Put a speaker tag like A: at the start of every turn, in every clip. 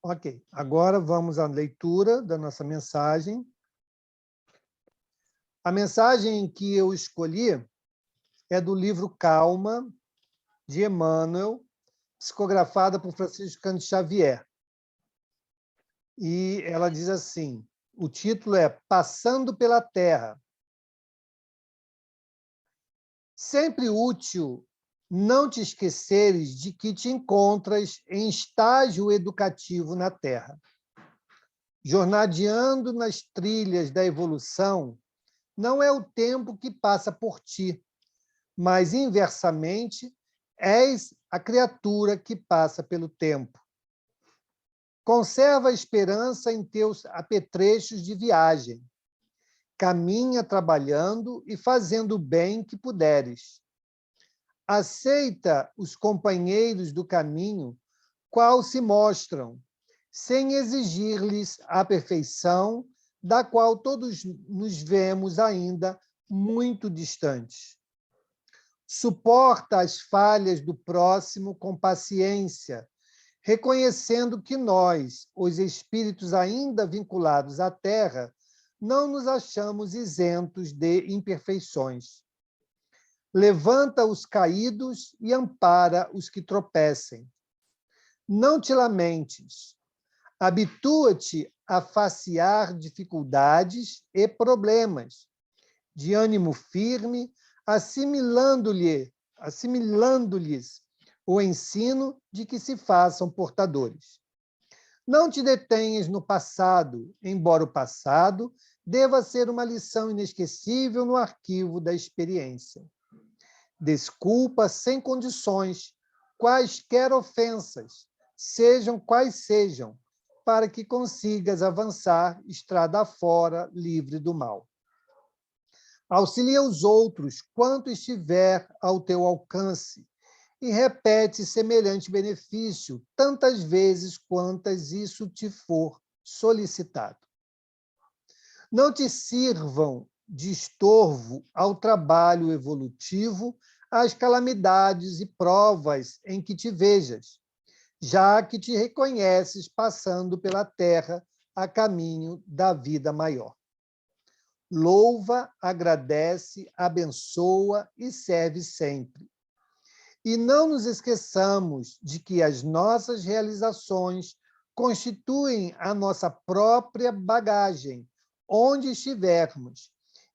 A: Ok, agora vamos à leitura da nossa mensagem. A mensagem que eu escolhi é do livro Calma, de Emmanuel, psicografada por Francisco Cândido Xavier. E ela diz assim, o título é Passando pela Terra. Sempre útil não te esqueceres de que te encontras em estágio educativo na Terra. Jornadeando nas trilhas da evolução, não é o tempo que passa por ti, mas, inversamente, és a criatura que passa pelo tempo. Conserva a esperança em teus apetrechos de viagem. Caminha trabalhando e fazendo o bem que puderes. Aceita os companheiros do caminho, qual se mostram, sem exigir-lhes a perfeição, da qual todos nos vemos ainda muito distantes. Suporta as falhas do próximo com paciência, reconhecendo que nós, os espíritos ainda vinculados à Terra, não nos achamos isentos de imperfeições. Levanta os caídos e ampara os que tropecem. Não te lamentes. Habitua-te a facear dificuldades e problemas, de ânimo firme, assimilando-lhes o ensino de que se façam portadores. Não te detenhas no passado, embora o passado deva ser uma lição inesquecível no arquivo da experiência. Desculpa sem condições quaisquer ofensas, sejam quais sejam, para que consigas avançar estrada fora, livre do mal. Auxilia os outros quanto estiver ao teu alcance e repete semelhante benefício tantas vezes quantas isso te for solicitado. Não te sirvam de estorvo ao trabalho evolutivo as calamidades e provas em que te vejas, já que te reconheces passando pela terra a caminho da vida maior. Louva, agradece, abençoa e serve sempre. E não nos esqueçamos de que as nossas realizações constituem a nossa própria bagagem, onde estivermos,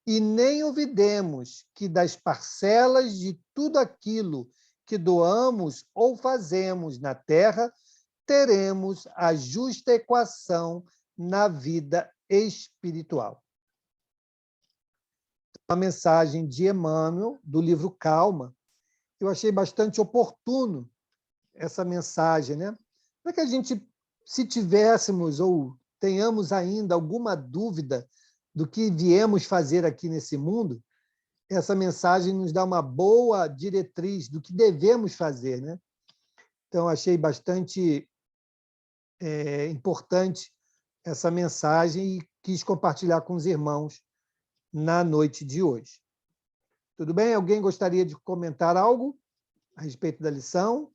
A: e nem olvidemos que das parcelas de tudo aquilo que doamos ou fazemos na Terra, teremos a justa equação na vida espiritual. A mensagem de Emmanuel, do livro Calma, eu achei bastante oportuno essa mensagem, né? Para que a gente, se tivéssemos ou tenhamos ainda alguma dúvida do que viemos fazer aqui nesse mundo, essa mensagem nos dá uma boa diretriz do que devemos fazer, né? Então, achei bastante importante essa mensagem e quis compartilhar com os irmãos na noite de hoje. Tudo bem? Alguém gostaria de comentar algo a respeito da lição?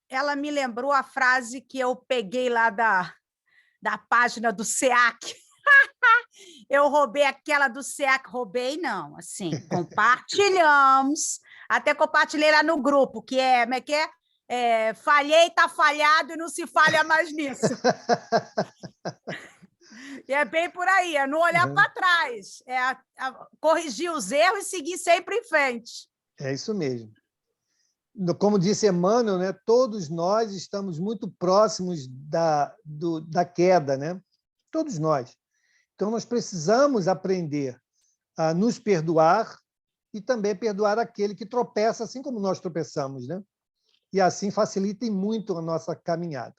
B: Ela me lembrou a frase que eu peguei lá da página do SEAC. Eu roubei aquela do SEAC, roubei não, assim, compartilhamos, até compartilhei lá no grupo, que é, como é que é? Falhei, tá falhado e não se falha mais nisso. E é bem por aí, é não olhar para trás, corrigir os erros e seguir sempre em frente.
A: É isso mesmo. Como disse Emmanuel, né, todos nós estamos muito próximos da queda, né? Todos nós. Então, nós precisamos aprender a nos perdoar e também perdoar aquele que tropeça, assim como nós tropeçamos, né? E assim facilita muito a nossa caminhada.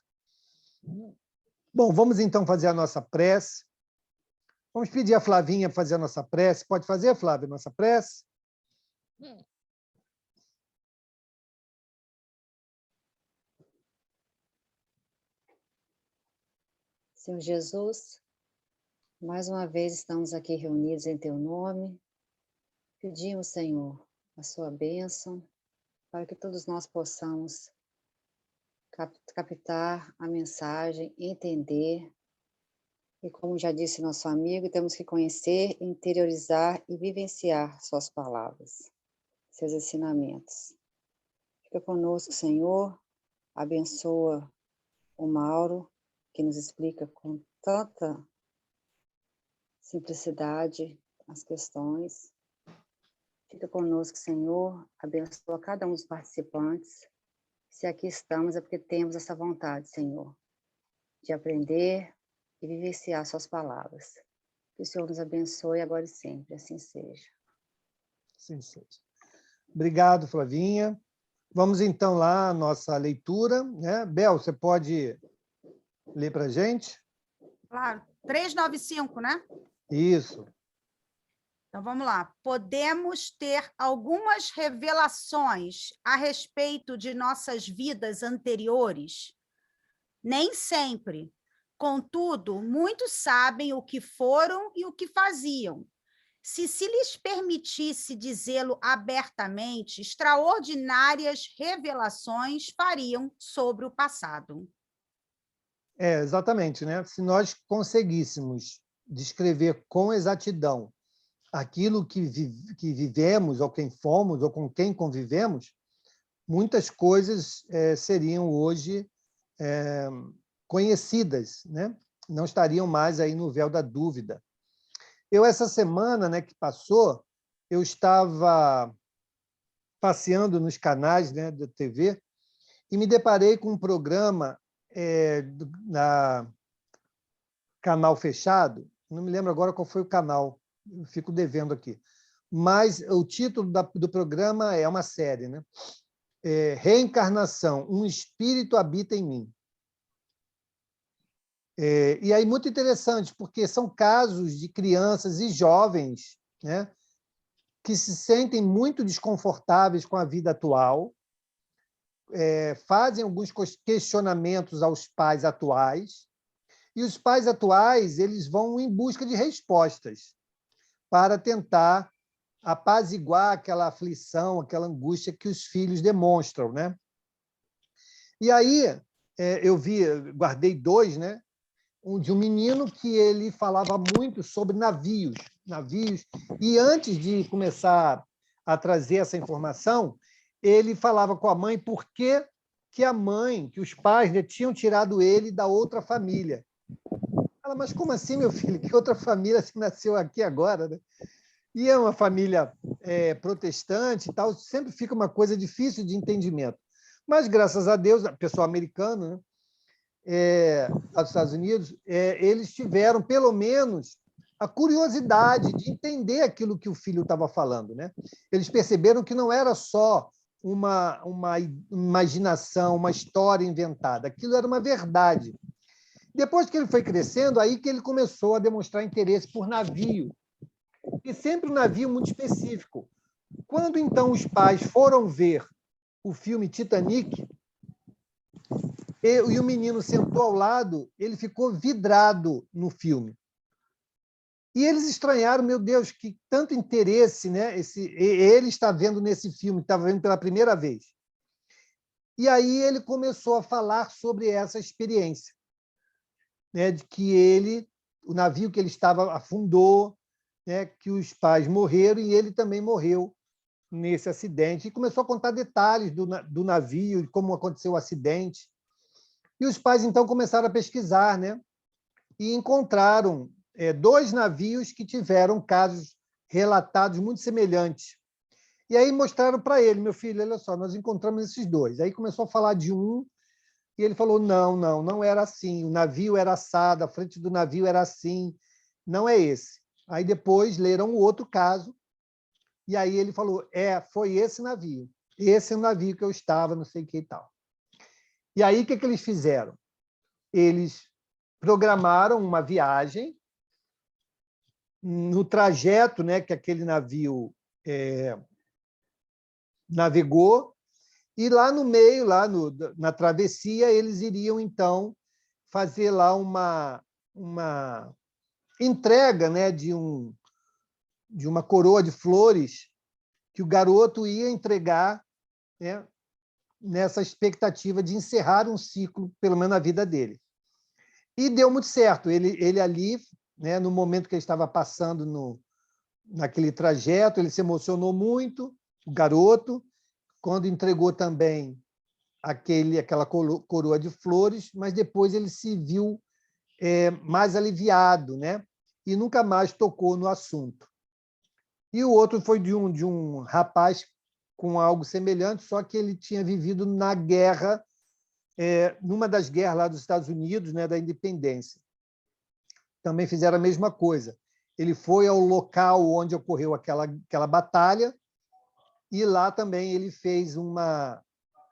A: Bom, vamos então fazer a nossa prece. Vamos pedir a Flavinha para fazer a nossa prece. Pode fazer, Flávia, a nossa prece?
C: Senhor Jesus, mais uma vez estamos aqui reunidos em Teu nome. Pedimos, Senhor, a Sua bênção, para que todos nós possamos captar a mensagem, entender. E como já disse nosso amigo, temos que conhecer, interiorizar e vivenciar suas palavras, seus ensinamentos. Fica conosco, Senhor, abençoa o Mauro, que nos explica com tanta simplicidade as questões. Fica conosco, Senhor, abençoa cada um dos participantes. Se aqui estamos é porque temos essa vontade, Senhor, de aprender e vivenciar suas palavras. Que o Senhor nos abençoe agora e sempre, assim seja.
A: Sim, sim. Obrigado, Flavinha. Vamos, então, lá à nossa leitura, né? Bel, você pode ler para a gente?
B: Claro. 395, né?
A: Isso.
B: Então, vamos lá. Podemos ter algumas revelações a respeito de nossas vidas anteriores? Nem sempre. Contudo, muitos sabem o que foram e o que faziam. Se lhes permitisse dizê-lo abertamente, extraordinárias revelações fariam sobre o passado.
A: Exatamente, né? Se nós conseguíssemos descrever com exatidão aquilo que vivemos, ou quem fomos, ou com quem convivemos, muitas coisas seriam hoje conhecidas, né? Não estariam mais aí no véu da dúvida. Essa semana, né, que passou, eu estava passeando nos canais, né, da TV e me deparei com um programa na Canal Fechado, não me lembro agora qual foi o canal, eu fico devendo aqui, mas o título do programa é uma série, né? Reencarnação, um espírito habita em mim. E aí, muito interessante, porque são casos de crianças e jovens, né, que se sentem muito desconfortáveis com a vida atual, fazem alguns questionamentos aos pais atuais, e os pais atuais eles vão em busca de respostas para tentar apaziguar aquela aflição, aquela angústia que os filhos demonstram, né? E aí eu guardei dois, né? De um menino que ele falava muito sobre navios, e antes de começar a trazer essa informação, ele falava com a mãe por que que os pais, né, tinham tirado ele da outra família. Ela, mas como assim, meu filho? Que outra família se nasceu aqui agora, né? E é uma família protestante e tal, sempre fica uma coisa difícil de entendimento. Mas, graças a Deus, pessoal americano, né, dos Estados Unidos, eles tiveram, pelo menos, a curiosidade de entender aquilo que o filho estava falando, né? Eles perceberam que não era só uma imaginação, uma história inventada, aquilo era uma verdade. Depois que ele foi crescendo, aí que ele começou a demonstrar interesse por navio, e sempre um navio muito específico. Quando, então, os pais foram ver o filme Titanic, e o menino sentou ao lado, ele ficou vidrado no filme. E eles estranharam, meu Deus, que tanto interesse, né? Ele está vendo nesse filme, estava vendo pela primeira vez. E aí ele começou a falar sobre essa experiência, né? De que o navio que ele estava afundou, né? Que os pais morreram e ele também morreu nesse acidente. E começou a contar detalhes do navio, de como aconteceu o acidente. E os pais, então, começaram a pesquisar, né? E encontraram dois navios que tiveram casos relatados muito semelhantes. E aí mostraram para ele, meu filho, olha só, nós encontramos esses dois. Aí começou a falar de um, e ele falou, não era assim, o navio era assado, a frente do navio era assim, não é esse. Aí depois leram o outro caso, e aí ele falou, foi esse é o navio que eu estava, não sei o que e tal. E aí, o que eles fizeram? Eles programaram uma viagem no trajeto, né, que aquele navio navegou, e lá no meio, na travessia, eles iriam, então, fazer lá uma entrega, né, de uma coroa de flores que o garoto ia entregar, né, nessa expectativa de encerrar um ciclo, pelo menos na vida dele. E deu muito certo. Ele ali, né, no momento que ele estava passando naquele trajeto, ele se emocionou muito, o garoto, quando entregou também aquela coroa de flores, mas depois ele se viu mais aliviado, né? E nunca mais tocou no assunto. E o outro foi de um rapaz com algo semelhante, só que ele tinha vivido na guerra, numa das guerras lá dos Estados Unidos, né, da independência. Também fizeram a mesma coisa. Ele foi ao local onde ocorreu aquela batalha e lá também ele fez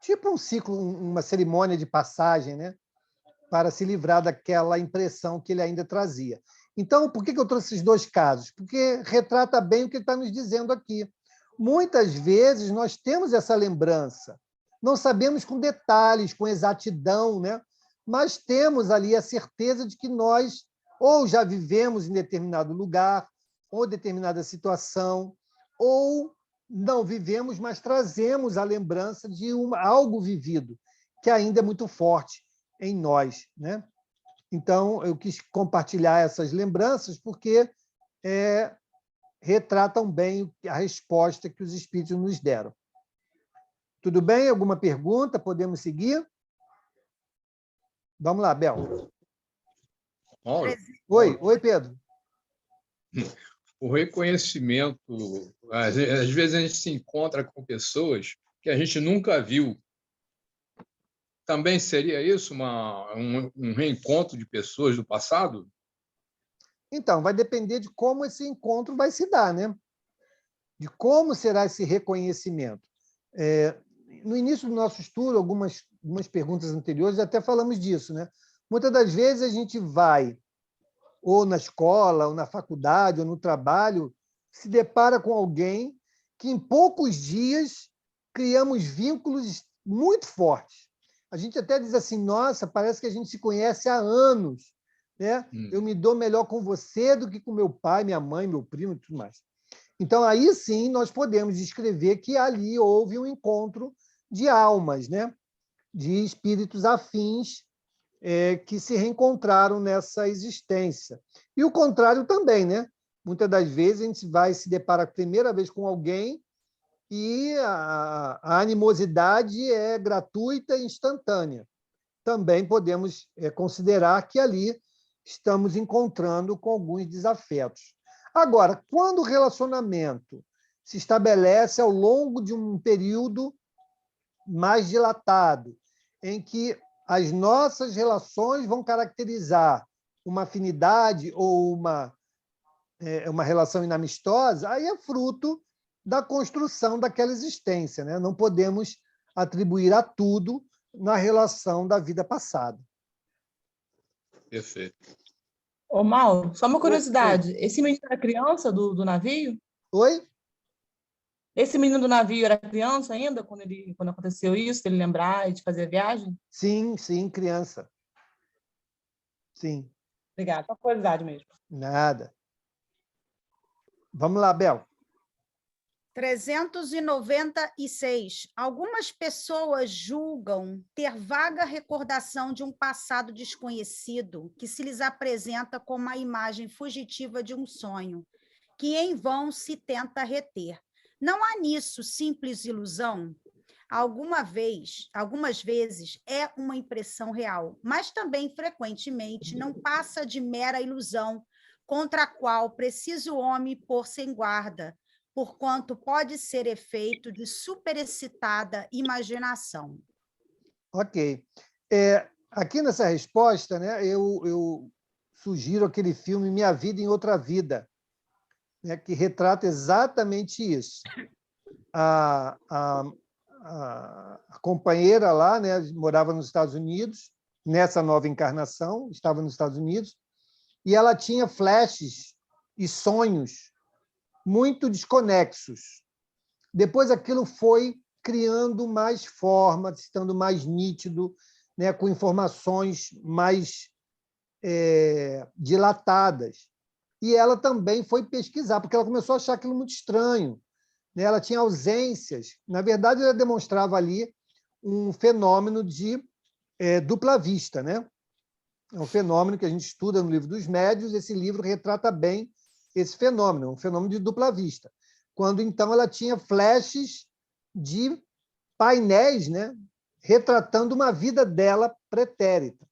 A: tipo um ciclo, uma cerimônia de passagem, né, para se livrar daquela impressão que ele ainda trazia. Então, por que eu trouxe esses dois casos? Porque retrata bem o que ele está nos dizendo aqui. Muitas vezes nós temos essa lembrança, não sabemos com detalhes, com exatidão, né? Mas temos ali a certeza de que nós ou já vivemos em determinado lugar, ou determinada situação, ou não vivemos, mas trazemos a lembrança de algo vivido, que ainda é muito forte em nós, né? Então, eu quis compartilhar essas lembranças porque retratam bem a resposta que os espíritos nos deram. Tudo bem? Alguma pergunta? Podemos seguir? Vamos lá, Bel. Oi, Pedro.
D: O reconhecimento, às vezes a gente se encontra com pessoas que a gente nunca viu. Também seria isso um reencontro de pessoas do passado?
A: Então, vai depender de como esse encontro vai se dar, né? De como será esse reconhecimento. No início do nosso estudo, algumas perguntas anteriores, até falamos disso, né? Muitas das vezes a gente vai, ou na escola, ou na faculdade, ou no trabalho, se depara com alguém que, em poucos dias, criamos vínculos muito fortes. A gente até diz assim, nossa, parece que a gente se conhece há anos, né? Eu me dou melhor com você do que com meu pai, minha mãe, meu primo e tudo mais. Então, aí sim, nós podemos descrever que ali houve um encontro de almas, né? De espíritos afins que se reencontraram nessa existência. E o contrário também, né? Muitas das vezes a gente vai se deparar a primeira vez com alguém e a animosidade é gratuita e instantânea. Também podemos considerar que ali estamos encontrando com alguns desafetos. Agora, quando o relacionamento se estabelece ao longo de um período mais dilatado, em que as nossas relações vão caracterizar uma afinidade ou uma relação inamistosa, aí é fruto da construção daquela existência, né? Não podemos atribuir a tudo na relação da vida passada.
D: Perfeito.
E: Ô, Mauro, só uma curiosidade. Esse menino era criança do navio?
A: Oi?
E: Esse menino do navio era criança ainda quando aconteceu isso, ele lembrar de fazer a viagem?
A: Sim, criança. Sim.
E: Obrigada, só curiosidade mesmo.
A: Nada. Vamos lá, Bel.
B: 396. Algumas pessoas julgam ter vaga recordação de um passado desconhecido que se lhes apresenta como a imagem fugitiva de um sonho, que em vão se tenta reter. Não há nisso simples ilusão? Algumas vezes é uma impressão real, mas também frequentemente não passa de mera ilusão, contra a qual precisa o homem pôr-se em guarda, porquanto pode ser efeito de superexcitada imaginação.
A: Ok. Aqui nessa resposta, né, eu sugiro aquele filme Minha Vida em Outra Vida, né, que retrata exatamente isso. A companheira lá, né, morava nos Estados Unidos, nessa nova encarnação, estava nos Estados Unidos, e ela tinha flashes e sonhos muito desconexos. Depois aquilo foi criando mais forma, estando mais nítido, né, com informações mais dilatadas. E ela também foi pesquisar, porque ela começou a achar aquilo muito estranho. Né? Ela tinha ausências. Na verdade, ela demonstrava ali um fenômeno de dupla vista, né? É um fenômeno que a gente estuda no livro dos médiuns. Esse livro retrata bem esse fenômeno, um fenômeno de dupla vista. Quando, então, ela tinha flashes de painéis, né, retratando uma vida dela pretérita.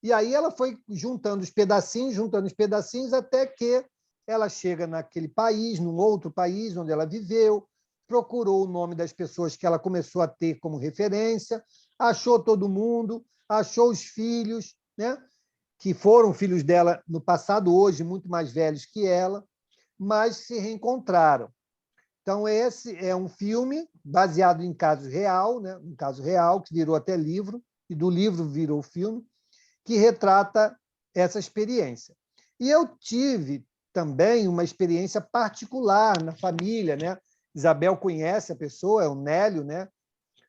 A: E aí ela foi juntando os pedacinhos, até que ela chega naquele país, num outro país onde ela viveu, procurou o nome das pessoas que ela começou a ter como referência, achou todo mundo, achou os filhos, né, que foram filhos dela no passado, hoje muito mais velhos que ela, mas se reencontraram. Então, esse é um filme baseado em caso real, né, um caso real, que virou até livro, e do livro virou filme, que retrata essa experiência. E eu tive também uma experiência particular na família, né? Isabel conhece a pessoa, é o Nélio, né?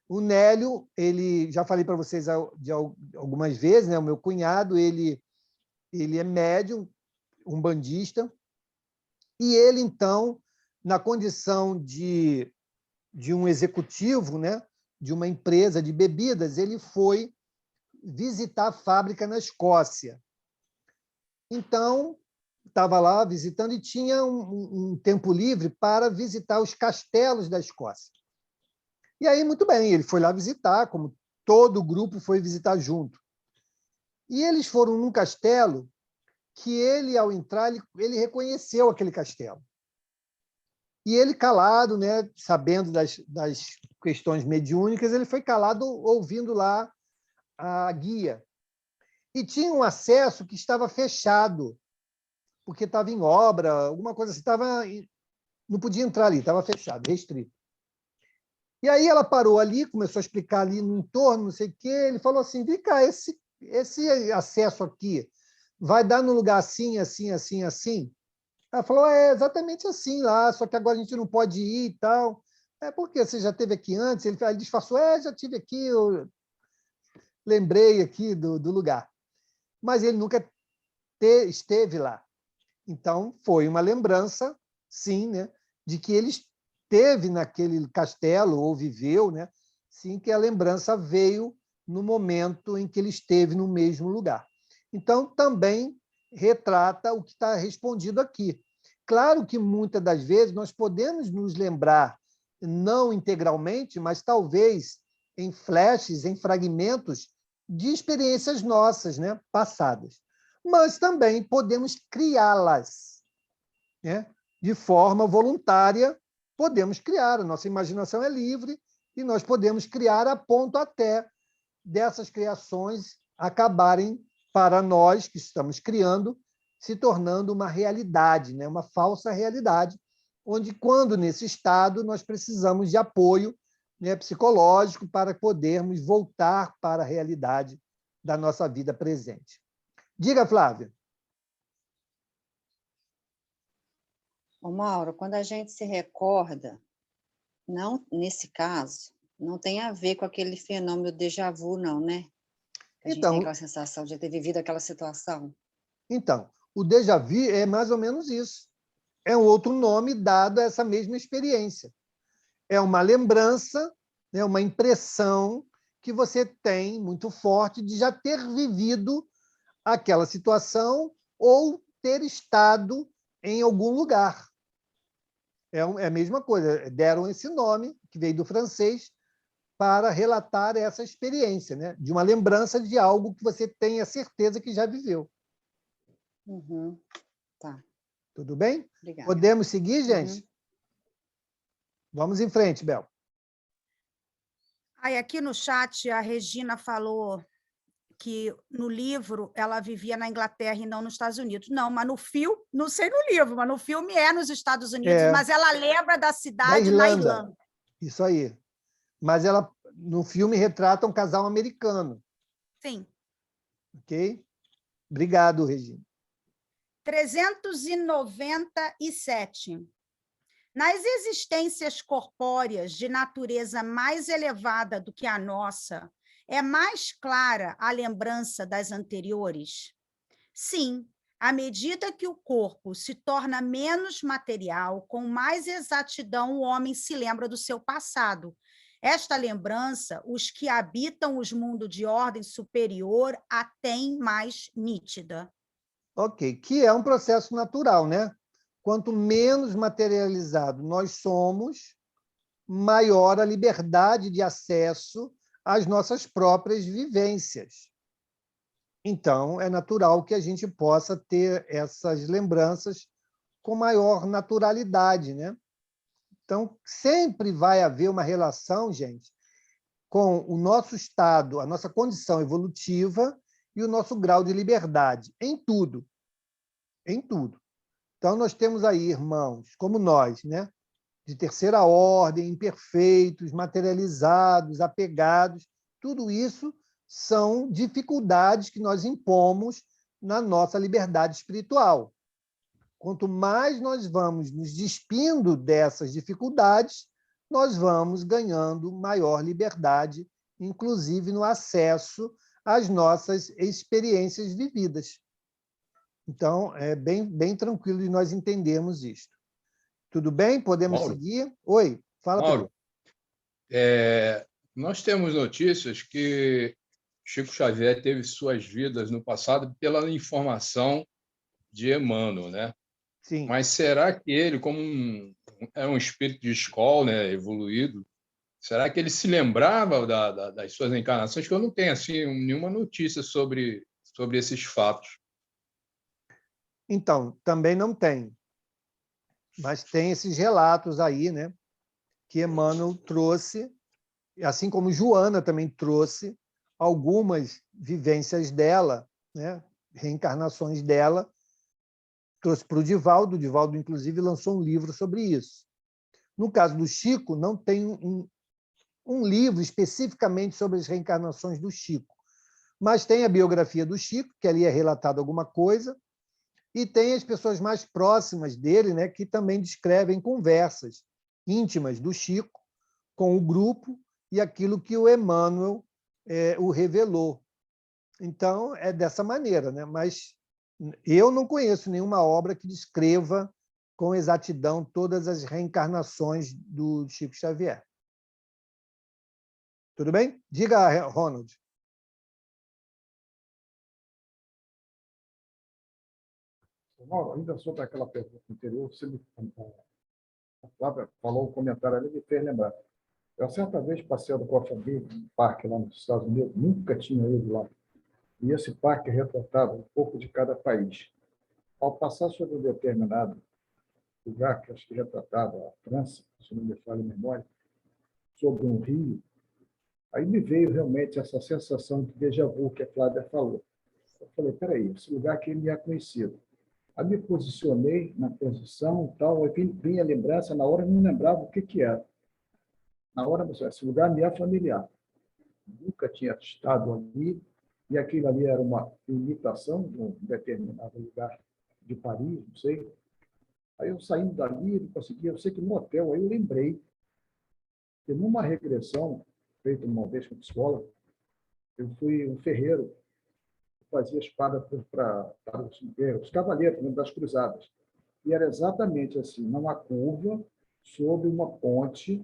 A: O Nélio, ele, já falei para vocês de algumas vezes, né? O meu cunhado, ele é médium, umbandista, e ele, então, na condição de um executivo, né? De uma empresa de bebidas, ele foi visitar a fábrica na Escócia. Então, estava lá visitando e tinha um tempo livre para visitar os castelos da Escócia. E aí, muito bem, ele foi lá visitar, como todo o grupo foi visitar junto. E eles foram num castelo que ele, ao entrar, ele reconheceu aquele castelo. E ele, calado, né, sabendo das questões mediúnicas, ele foi calado ouvindo lá a guia. E tinha um acesso que estava fechado, porque estava em obra, alguma coisa assim, não podia entrar ali, estava fechado, restrito. E aí ela parou ali, começou a explicar ali no entorno, não sei o quê, ele falou assim, vem cá, esse acesso aqui vai dar no lugar assim, assim, assim, assim? Ela falou, é exatamente assim lá, só que agora a gente não pode ir e tal. Por quê? Você já esteve aqui antes? Ele disfarçou, já estive aqui, eu lembrei aqui do lugar. Mas ele nunca esteve lá. Então, foi uma lembrança, sim, né, de que ele esteve naquele castelo, ou viveu, né, sim, que a lembrança veio no momento em que ele esteve no mesmo lugar. Então, também retrata o que está respondido aqui. Claro que, muitas das vezes, nós podemos nos lembrar, não integralmente, mas talvez em flashes, em fragmentos de experiências nossas, né, passadas. Mas também podemos criá-las, né? De forma voluntária, podemos criar. A nossa imaginação é livre e nós podemos criar a ponto até dessas criações acabarem, para nós que estamos criando, se tornando uma realidade, né? Uma falsa realidade, onde, quando nesse estado, nós precisamos de apoio, né, psicológico para podermos voltar para a realidade da nossa vida presente. Diga, Flávia.
C: Ô, Mauro, quando a gente se recorda, não, nesse caso, não tem a ver com aquele fenômeno do déjà vu, não, né? Que a gente tem aquela sensação de ter vivido aquela situação.
A: Então, o déjà vu é mais ou menos isso. É um outro nome dado a essa mesma experiência. É uma lembrança, né, uma impressão que você tem muito forte de já ter vivido aquela situação ou ter estado em algum lugar. É a mesma coisa. Deram esse nome, que veio do francês, para relatar essa experiência, né? De uma lembrança de algo que você tem a certeza que já viveu.
C: Uhum. Tá.
A: Tudo bem?
C: Obrigada.
A: Podemos seguir, gente?
C: Uhum.
A: Vamos em frente, Bel.
B: Aí, aqui no chat, a Regina falou que no livro ela vivia na Inglaterra e não nos Estados Unidos. Não, mas no filme, não sei no livro, mas no filme é nos Estados Unidos, mas ela lembra da
A: Da
B: cidade na
A: Irlanda.
B: Irlanda.
A: Isso aí. Mas ela, no filme, retrata um casal americano.
B: Sim.
A: Ok? Obrigado, Regina.
B: 397. Nas existências corpóreas de natureza mais elevada do que a nossa, é mais clara a lembrança das anteriores? Sim, à medida que o corpo se torna menos material, com mais exatidão o homem se lembra do seu passado. Esta lembrança, os que habitam os mundos de ordem superior a têm mais nítida.
A: Ok, que é um processo natural, né? Quanto menos materializado nós somos, maior a liberdade de acesso às nossas próprias vivências. Então, é natural que a gente possa ter essas lembranças com maior naturalidade, né? Então, sempre vai haver uma relação, gente, com o nosso estado, a nossa condição evolutiva e o nosso grau de liberdade, em tudo. Em tudo. Então, nós temos aí irmãos como nós, né? De terceira ordem, imperfeitos, materializados, apegados. Tudo isso são dificuldades que nós impomos na nossa liberdade espiritual. Quanto mais nós vamos nos despindo dessas dificuldades, nós vamos ganhando maior liberdade, inclusive no acesso às nossas experiências vividas. Então, é bem tranquilo de nós entendermos isto. Tudo bem? Podemos
D: Mauro?
A: seguir? Oi, fala,
D: Mauro,
A: Pedro.
D: nós temos notícias que Chico Xavier teve suas vidas no passado pela informação de Emmanuel, né?
A: Sim.
D: Mas será que ele, como é um espírito de escola, né, evoluído, será que ele se lembrava das suas encarnações? Que eu não tenho assim nenhuma notícia sobre esses fatos.
A: Então, também não tem. Mas tem esses relatos aí, né, que Emmanuel trouxe, assim como Joana também trouxe algumas vivências dela, né, reencarnações dela, trouxe para o Divaldo. O Divaldo, inclusive, lançou um livro sobre isso. No caso do Chico, não tem um livro especificamente sobre as reencarnações do Chico, mas tem a biografia do Chico, que ali é relatado alguma coisa, e tem as pessoas mais próximas dele, né, que também descrevem conversas íntimas do Chico com o grupo e aquilo que o Emmanuel o revelou. Então, é dessa maneira, né? Mas eu não conheço nenhuma obra que descreva com exatidão todas as reencarnações do Chico Xavier. Tudo bem? Diga, Ronald.
F: Mauro, ainda sobre aquela pergunta anterior, a Flávia falou um comentário ali que me fez lembrar. Eu, certa vez, passeando com a família num parque lá nos Estados Unidos, nunca tinha ido lá. E esse parque retratava um pouco de cada país. Ao passar sobre um determinado lugar, que acho que retratava a França, se não me falha a memória, sobre um rio, aí me veio realmente essa sensação de déjà vu que a Flávia falou. Eu falei, peraí, esse lugar aqui me é conhecido. Aí me posicionei na posição e tal, aí vinha a lembrança, na hora eu não lembrava o que era. Na hora, esse lugar me é familiar. Nunca tinha estado ali, e aquilo ali era uma imitação de um determinado lugar de Paris, não sei. Aí eu saindo dali, não conseguia, eu sei que no hotel, aí eu lembrei que numa regressão, feita uma vez com a escola, eu fui um ferreiro, fazia espada para os cavaleiros das cruzadas. E era exatamente assim, numa curva, sobre uma ponte,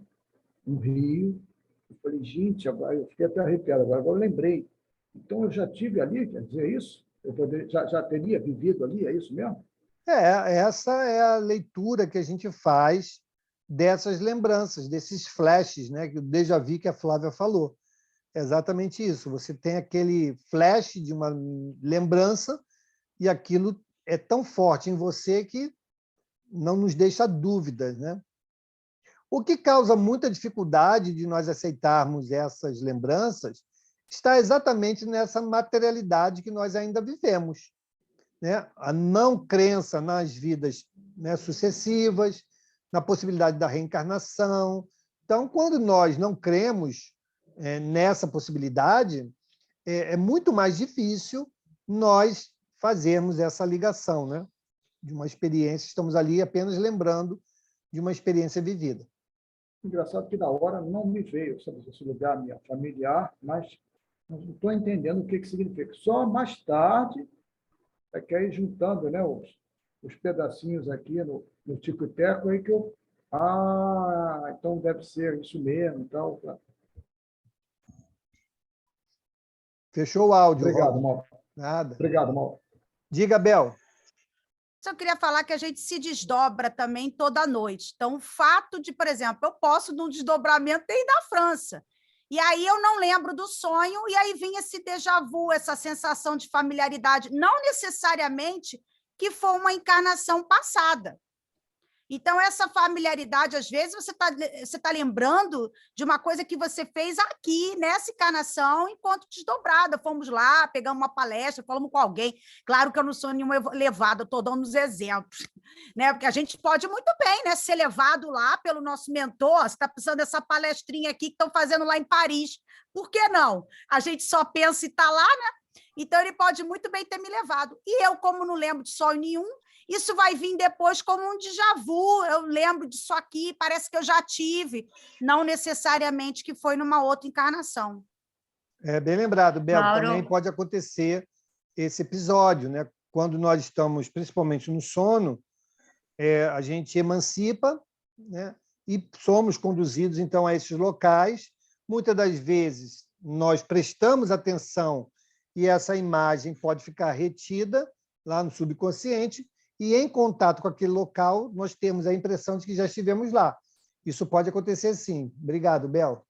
F: um rio. Eu falei, gente, agora, eu fiquei até arrepiado agora eu lembrei. Então, eu já tive ali, quer dizer isso? Eu já teria vivido ali, é isso mesmo?
A: Essa é a leitura que a gente faz dessas lembranças, desses flashes, né, que o déjà vu que a Flávia falou. É exatamente isso. Você tem aquele flash de uma lembrança e aquilo é tão forte em você que não nos deixa dúvidas, né? O que causa muita dificuldade de nós aceitarmos essas lembranças está exatamente nessa materialidade que nós ainda vivemos, né? A não crença nas vidas, né, sucessivas, na possibilidade da reencarnação. Então, quando nós não cremos nessa possibilidade, é muito mais difícil nós fazermos essa ligação, né, de uma experiência. Estamos ali apenas lembrando de uma experiência vivida.
F: Engraçado que na hora não me veio, sabe, esse lugar minha familiar, mas não estou entendendo o que significa. Só mais tarde é que aí juntando, né, os pedacinhos aqui no tico e teco, aí que eu Ah, então deve ser isso mesmo. Então,
A: Fechou o áudio,
F: obrigado,
A: Rob.
F: Mauro.
A: Nada.
F: Obrigado, Mauro.
A: Diga, Bel.
B: Só queria falar que a gente se desdobra também toda noite. Então, o fato de, por exemplo, eu posso num desdobramento ir da França. E aí eu não lembro do sonho, e aí vinha esse déjà vu, essa sensação de familiaridade, não necessariamente que foi uma encarnação passada. Então, essa familiaridade, às vezes, você tá lembrando de uma coisa que você fez aqui, nessa encarnação, enquanto desdobrada. Fomos lá, pegamos uma palestra, falamos com alguém. Claro que eu não sou nenhuma levada, estou dando os exemplos, né? Porque a gente pode muito bem, né, ser levado lá pelo nosso mentor. Você está precisando dessa palestrinha aqui que estão fazendo lá em Paris. Por que não? A gente só pensa e está lá, né? Então, ele pode muito bem ter me levado. E eu, como não lembro de sonho nenhum, isso vai vir depois como um déjà vu. Eu lembro disso aqui, parece que eu já tive, não necessariamente que foi numa outra encarnação.
A: É bem lembrado, Bel.
G: Mauro.
A: Também pode acontecer esse episódio, né? Quando nós estamos, principalmente no sono, a gente emancipa, né? E somos conduzidos, então, a esses locais. Muitas das vezes, nós prestamos atenção e essa imagem pode ficar retida lá no subconsciente, e, em contato com aquele local, nós temos a impressão de que já estivemos lá. Isso pode acontecer, sim. Obrigado, Bel.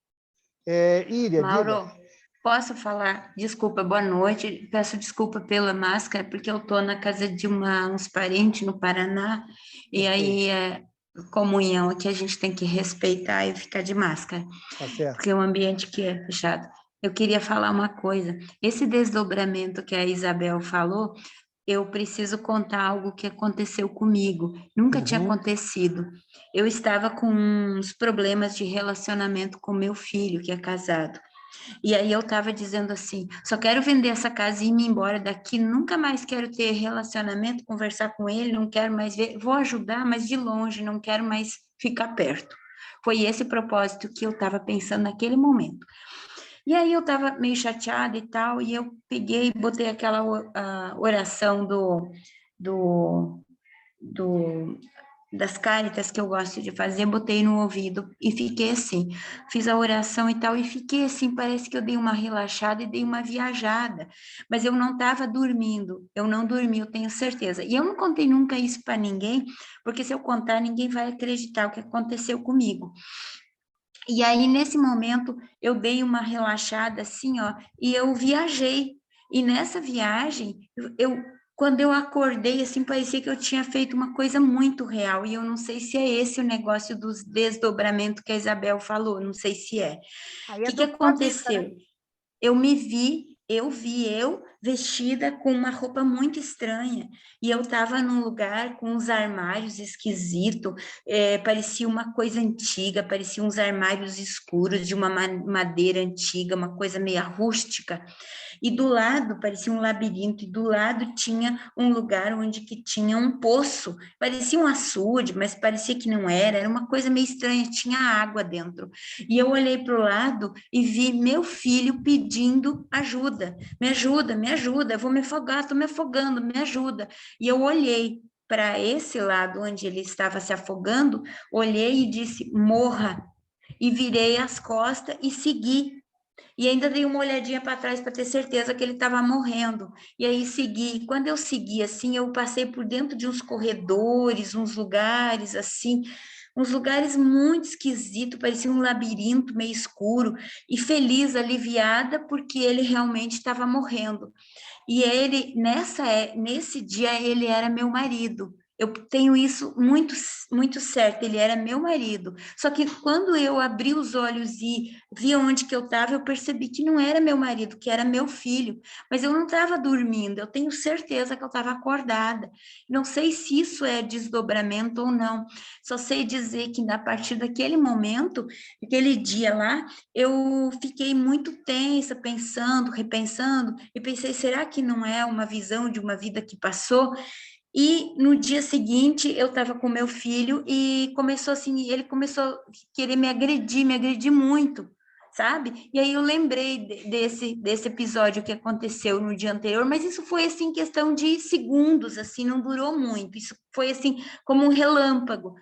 A: Íria,
G: Mauro,
A: diga.
G: posso falar? Desculpa, boa noite. Peço desculpa pela máscara, porque eu estou na casa de uns parentes no Paraná, e aí é comunhão aqui, a gente tem que respeitar e ficar de máscara,
A: Tá certo.
G: porque é um ambiente que é fechado. Eu queria falar uma coisa. Esse desdobramento que a Isabel falou, eu preciso contar algo que aconteceu comigo. Nunca tinha acontecido. Eu estava com uns problemas de relacionamento com meu filho, que é casado. E aí eu estava dizendo assim, só quero vender essa casa e ir embora daqui, nunca mais quero ter relacionamento, conversar com ele, não quero mais ver, vou ajudar, mas de longe, não quero mais ficar perto. Foi esse propósito que eu estava pensando naquele momento. E aí eu estava meio chateada e tal, e eu peguei e botei aquela oração das Cáritas que eu gosto de fazer, botei no ouvido e fiquei assim, fiz a oração e tal, e fiquei assim, parece que eu dei uma relaxada e dei uma viajada, mas eu não estava dormindo, eu não dormi, eu tenho certeza. E eu não contei nunca isso para ninguém, porque se eu contar, ninguém vai acreditar o que aconteceu comigo. E aí, nesse momento, eu dei uma relaxada assim, ó, e eu viajei. E nessa viagem, quando eu acordei, assim, parecia que eu tinha feito uma coisa muito real. E eu não sei se é esse o negócio dos desdobramentos que a Isabel falou, não sei se é.
B: Aí
G: O
B: é
G: que aconteceu?
B: Vida, né?
G: Eu vi eu vestida com uma roupa muito estranha, e eu estava num lugar com uns armários esquisitos, parecia uma coisa antiga, parecia uns armários escuros de uma madeira antiga, uma coisa meio rústica, e do lado parecia um labirinto, e do lado tinha um lugar onde que tinha um poço, parecia um açude, mas parecia que não era uma coisa meio estranha, tinha água dentro, e eu olhei para o lado e vi meu filho pedindo ajuda, me ajuda, eu vou me afogar, estou me afogando, me ajuda. E eu olhei para esse lado onde ele estava se afogando, olhei e disse, morra, e virei as costas e segui. E ainda dei uma olhadinha para trás para ter certeza que ele estava morrendo. E aí segui. Quando eu segui assim, eu passei por dentro de uns corredores, uns lugares assim, uns lugares muito esquisitos, parecia um labirinto meio escuro, e feliz, aliviada, porque ele realmente estava morrendo. E ele, nesse dia, ele era meu marido. Eu tenho isso muito, muito certo, ele era meu marido. Só que quando eu abri os olhos e vi onde que eu estava, eu percebi que não era meu marido, que era meu filho. Mas eu não estava dormindo, eu tenho certeza que eu estava acordada. Não sei se isso é desdobramento ou não. Só sei dizer que a partir daquele momento, aquele dia lá, eu fiquei muito tensa, pensando, repensando, e pensei, será que não é uma visão de uma vida que passou? E no dia seguinte, eu estava com meu filho e começou assim, ele começou a querer me agredir muito, sabe? E aí eu lembrei desse episódio que aconteceu no dia anterior, mas isso foi, assim, questão de segundos, assim, não durou muito. Isso foi, assim, como um relâmpago.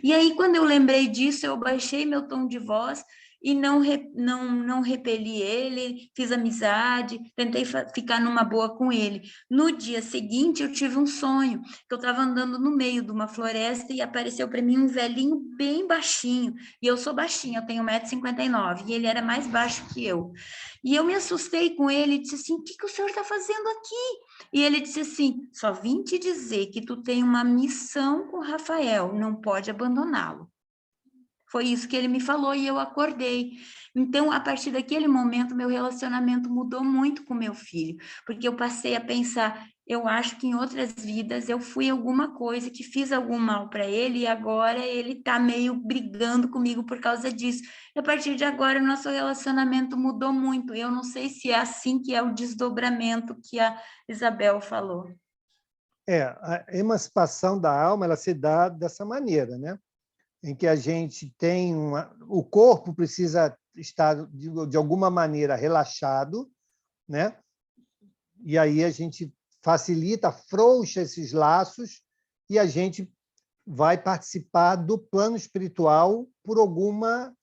G: E aí, quando eu lembrei disso, eu baixei meu tom de voz e não repeli ele, fiz amizade, tentei ficar numa boa com ele. No dia seguinte, eu tive um sonho, que eu estava andando no meio de uma floresta e apareceu para mim um velhinho bem baixinho, e eu sou baixinha, eu tenho 1,59 m, e ele era mais baixo que eu. E eu me assustei com ele e disse assim, o que o senhor está fazendo aqui? E ele disse assim, só vim te dizer que tu tem uma missão com o Rafael, não pode abandoná-lo. Foi isso que ele me falou e eu acordei. Então, a partir daquele momento, meu relacionamento mudou muito com meu filho, porque eu passei a pensar, eu acho que em outras vidas eu fui alguma coisa que fiz algum mal para ele e agora ele está meio brigando comigo por causa disso. E a partir de agora, o nosso relacionamento mudou muito. Eu não sei se é assim que é o desdobramento que a Isabel falou.
A: A emancipação da alma, ela se dá dessa maneira, né? Em que a gente tem o corpo precisa estar de alguma maneira relaxado, né? E aí a gente facilita, afrouxa esses laços e a gente vai participar do plano espiritual por alguma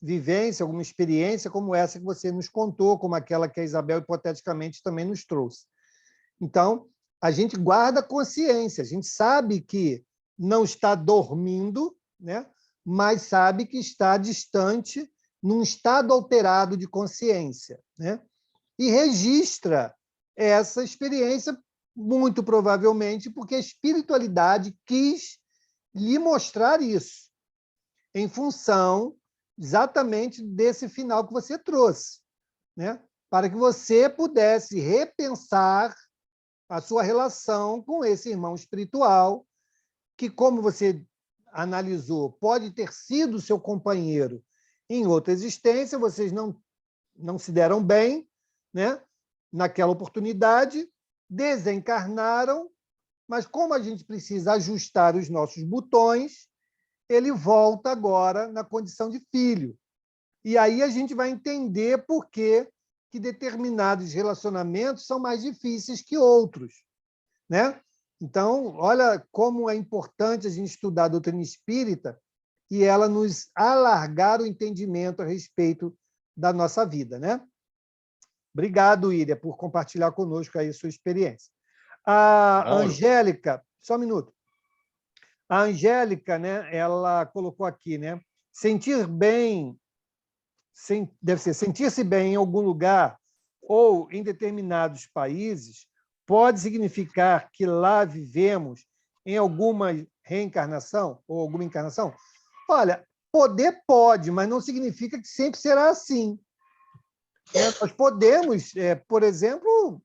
A: vivência, alguma experiência como essa que você nos contou, como aquela que a Isabel hipoteticamente também nos trouxe. Então, a gente guarda consciência, a gente sabe que não está dormindo, né? Mas sabe que está distante, num estado alterado de consciência, né? E registra essa experiência, muito provavelmente, porque a espiritualidade quis lhe mostrar isso, em função exatamente desse final que você trouxe, né? Para que você pudesse repensar a sua relação com esse irmão espiritual, que, como você analisou, pode ter sido seu companheiro em outra existência, vocês não se deram bem, né? Naquela oportunidade, desencarnaram, mas como a gente precisa ajustar os nossos botões, ele volta agora na condição de filho. E aí a gente vai entender por que determinados relacionamentos são mais difíceis que outros, né? Então, olha como é importante a gente estudar a doutrina espírita e ela nos alargar o entendimento a respeito da nossa vida, né? Obrigado, Íria, por compartilhar conosco aí a sua experiência. A Angélica, só um minuto. A Angélica, né, ela colocou aqui, né? Deve ser sentir-se bem em algum lugar ou em determinados países pode significar que lá vivemos em alguma reencarnação ou alguma encarnação? Olha, poder pode, mas não significa que sempre será assim. Nós podemos, por exemplo,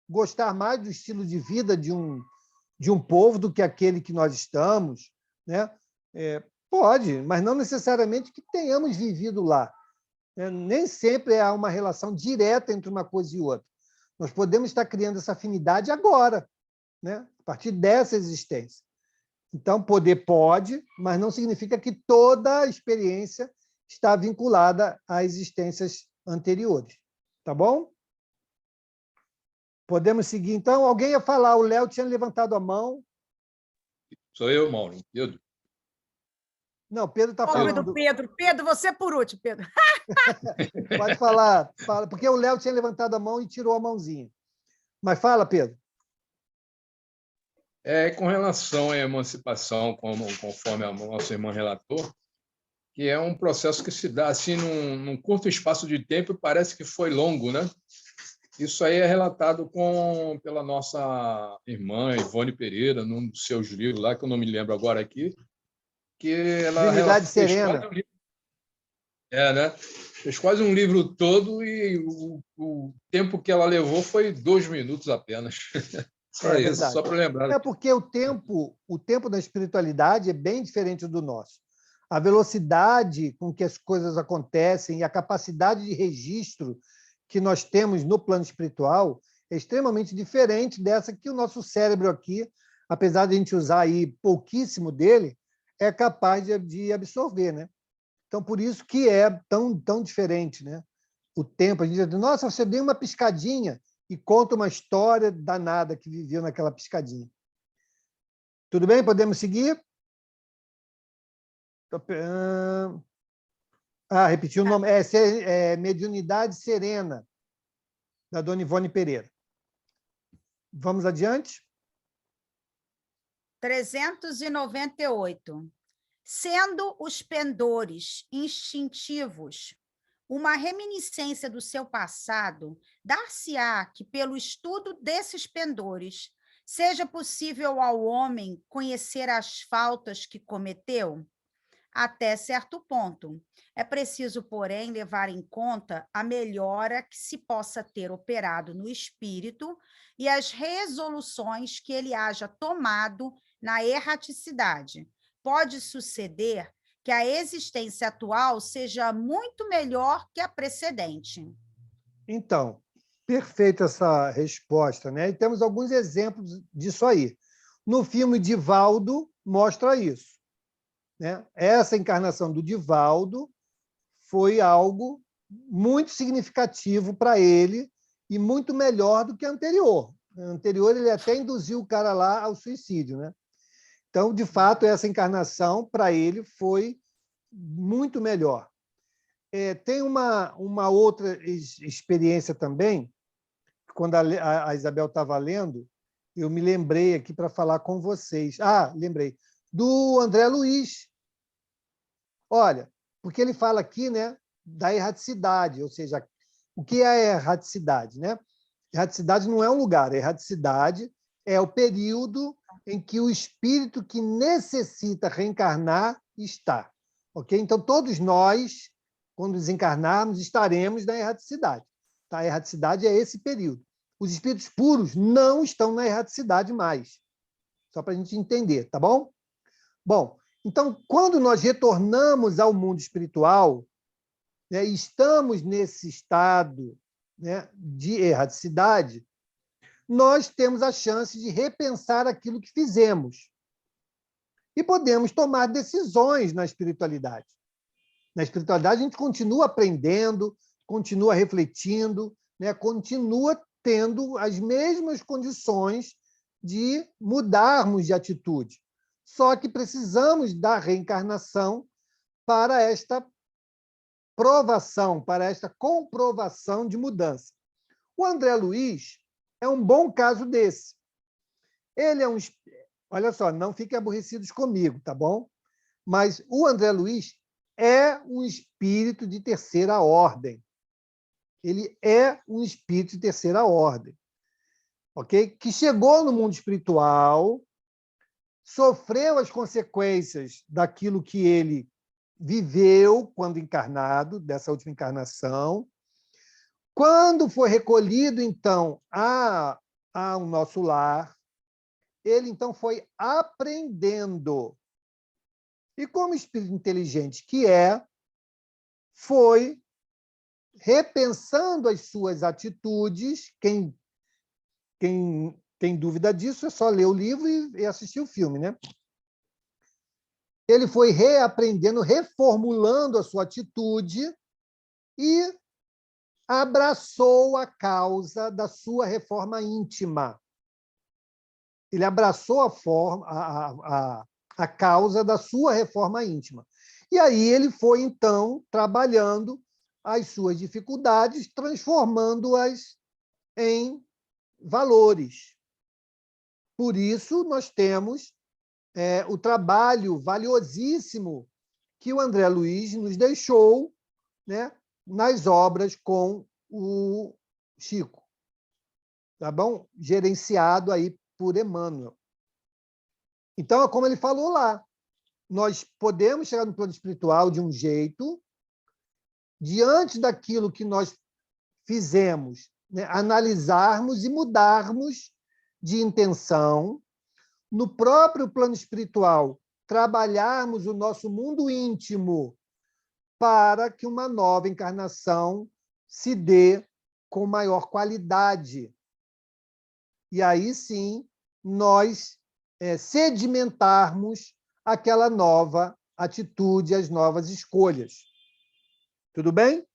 A: gostar mais do estilo de vida de um povo do que aquele que nós estamos, né? Pode, mas não necessariamente que tenhamos vivido lá. Nem sempre há uma relação direta entre uma coisa e outra. Nós podemos estar criando essa afinidade agora, né? A partir dessa existência. Então, poder pode, mas não significa que toda a experiência está vinculada a existências anteriores. Tá bom? Podemos seguir, então? Alguém ia falar, o Léo tinha levantado a mão.
D: Sou eu, Mauro. Pedro.
A: Não, Pedro está falando.
B: Pedro, você por último, Pedro.
A: Pode falar, porque o Léo tinha levantado a mão e tirou a mãozinha. Mas fala, Pedro.
D: Com relação à emancipação, conforme a nossa irmã relatou, que é um processo que se dá assim num curto espaço de tempo e parece que foi longo, né? Isso aí é relatado pela nossa irmã Ivone Pereira, num dos seus livros lá, que eu não me lembro agora aqui, que ela
A: Divindade Serena.
D: Né? Fez quase um livro todo e o tempo que ela levou foi 2 minutos apenas. Só isso,
A: verdade.
D: Só para lembrar.
A: Porque o tempo da espiritualidade é bem diferente do nosso. A velocidade com que as coisas acontecem e a capacidade de registro que nós temos no plano espiritual é extremamente diferente dessa que o nosso cérebro aqui, apesar de a gente usar aí pouquíssimo dele, é capaz de absorver, né? Então, por isso que é tão diferente, né? O tempo, a gente diz, nossa, você deu uma piscadinha e conta uma história danada que viveu naquela piscadinha. Tudo bem? Podemos seguir? Repetiu o nome. Mediunidade Serena, da dona Ivone Pereira. Vamos adiante?
B: 398. Sendo os pendores instintivos uma reminiscência do seu passado, dar-se-á que, pelo estudo desses pendores, seja possível ao homem conhecer as faltas que cometeu? Até certo ponto. É preciso, porém, levar em conta a melhora que se possa ter operado no espírito e as resoluções que ele haja tomado na erraticidade. Pode suceder que a existência atual seja muito melhor que a precedente.
A: Então, perfeita essa resposta, né? E temos alguns exemplos disso aí. No filme Divaldo, mostra isso, né? Essa encarnação do Divaldo foi algo muito significativo para ele e muito melhor do que a anterior. A anterior, ele até induziu o cara lá ao suicídio, né? Então, de fato, essa encarnação, para ele, foi muito melhor. Tem uma outra experiência também, quando a Isabel estava lendo, eu me lembrei aqui para falar com vocês. Lembrei. Do André Luiz. Olha, porque ele fala aqui, né, da erraticidade, ou seja, o que é a erraticidade, né? Erraticidade não é um lugar, a erraticidade é o período em que o espírito que necessita reencarnar está. Ok? Então, todos nós, quando desencarnarmos, estaremos na erraticidade. Tá? A erraticidade é esse período. Os espíritos puros não estão na erraticidade mais. Só para a gente entender, tá bom? Bom, então, quando nós retornamos ao mundo espiritual, né, estamos nesse estado, né, de erraticidade, nós temos a chance de repensar aquilo que fizemos. E podemos tomar decisões na espiritualidade. Na espiritualidade, a gente continua aprendendo, continua refletindo, né, continua tendo as mesmas condições de mudarmos de atitude. Só que precisamos da reencarnação para esta provação, para esta comprovação de mudança. O André Luiz é um bom caso desse. Ele é um... Olha só, não fiquem aborrecidos comigo, tá bom? Mas o André Luiz é um espírito de terceira ordem. Ele é um espírito de terceira ordem, ok? Que chegou no mundo espiritual, sofreu as consequências daquilo que ele viveu quando encarnado, dessa última encarnação. Quando foi recolhido, então, ao nosso lar, ele, então, foi aprendendo. E, como espírito inteligente que é, foi repensando as suas atitudes. Quem tem dúvida disso, é só ler o livro e assistir o filme, né? Ele foi reaprendendo, reformulando a sua atitude e abraçou a causa da sua reforma íntima. Ele abraçou a causa da sua reforma íntima. E aí ele foi, então, trabalhando as suas dificuldades, transformando-as em valores. Por isso, nós temos o trabalho valiosíssimo que o André Luiz nos deixou, né, nas obras com o Chico, tá bom? Gerenciado aí por Emmanuel. Então, é como ele falou lá, nós podemos chegar no plano espiritual de um jeito, diante daquilo que nós fizemos, né, analisarmos e mudarmos de intenção, no próprio plano espiritual, trabalharmos o nosso mundo íntimo para que uma nova encarnação se dê com maior qualidade. E aí sim, nós sedimentarmos aquela nova atitude, as novas escolhas. Tudo bem?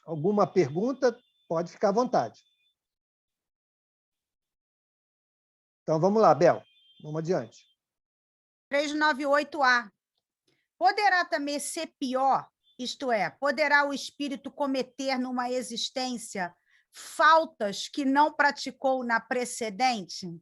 A: Alguma pergunta? Pode ficar à vontade. Então, vamos lá, Bel. Vamos adiante.
B: 398A. Poderá também ser pior, isto é, poderá o espírito cometer numa existência faltas que não praticou na precedente?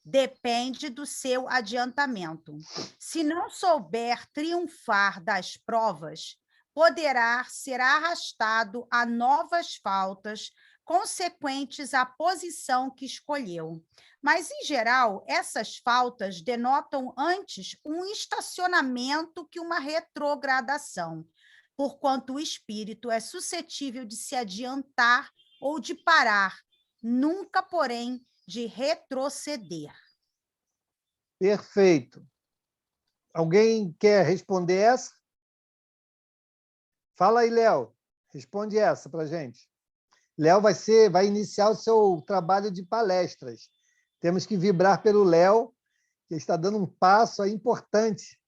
B: Depende do seu adiantamento. Se não souber triunfar das provas, poderá ser arrastado a novas faltas consequentes à posição que escolheu. Mas, em geral, essas faltas denotam antes um estacionamento que uma retrogradação, porquanto o espírito é suscetível de se adiantar ou de parar, nunca, porém, de retroceder.
A: Perfeito. Alguém quer responder essa? Fala aí, Léo. Responde essa para a gente. Léo vai iniciar o seu trabalho de palestras. Temos que vibrar pelo Léo, que está dando um passo aí importante.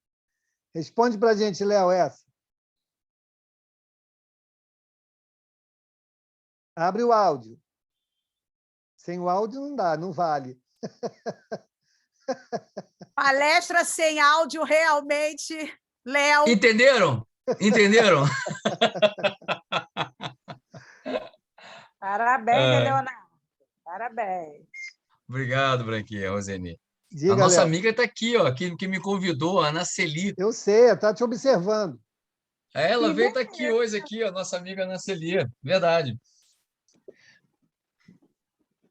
A: Responde para a gente, Léo, essa. Abre o áudio. Sem o áudio não dá, não vale.
B: Palestra sem áudio, realmente, Léo.
H: Entenderam? Entenderam?
B: Parabéns, Leonardo. Parabéns.
H: Obrigado, Branquinha, Roseni.
A: Diga,
H: A nossa
A: Léo.
H: amiga está aqui, ó, que me convidou, a Ana Celi.
A: Eu sei, está te observando.
H: Ela veio estar aqui hoje, aqui, ó, nossa amiga Ana Celi. Verdade.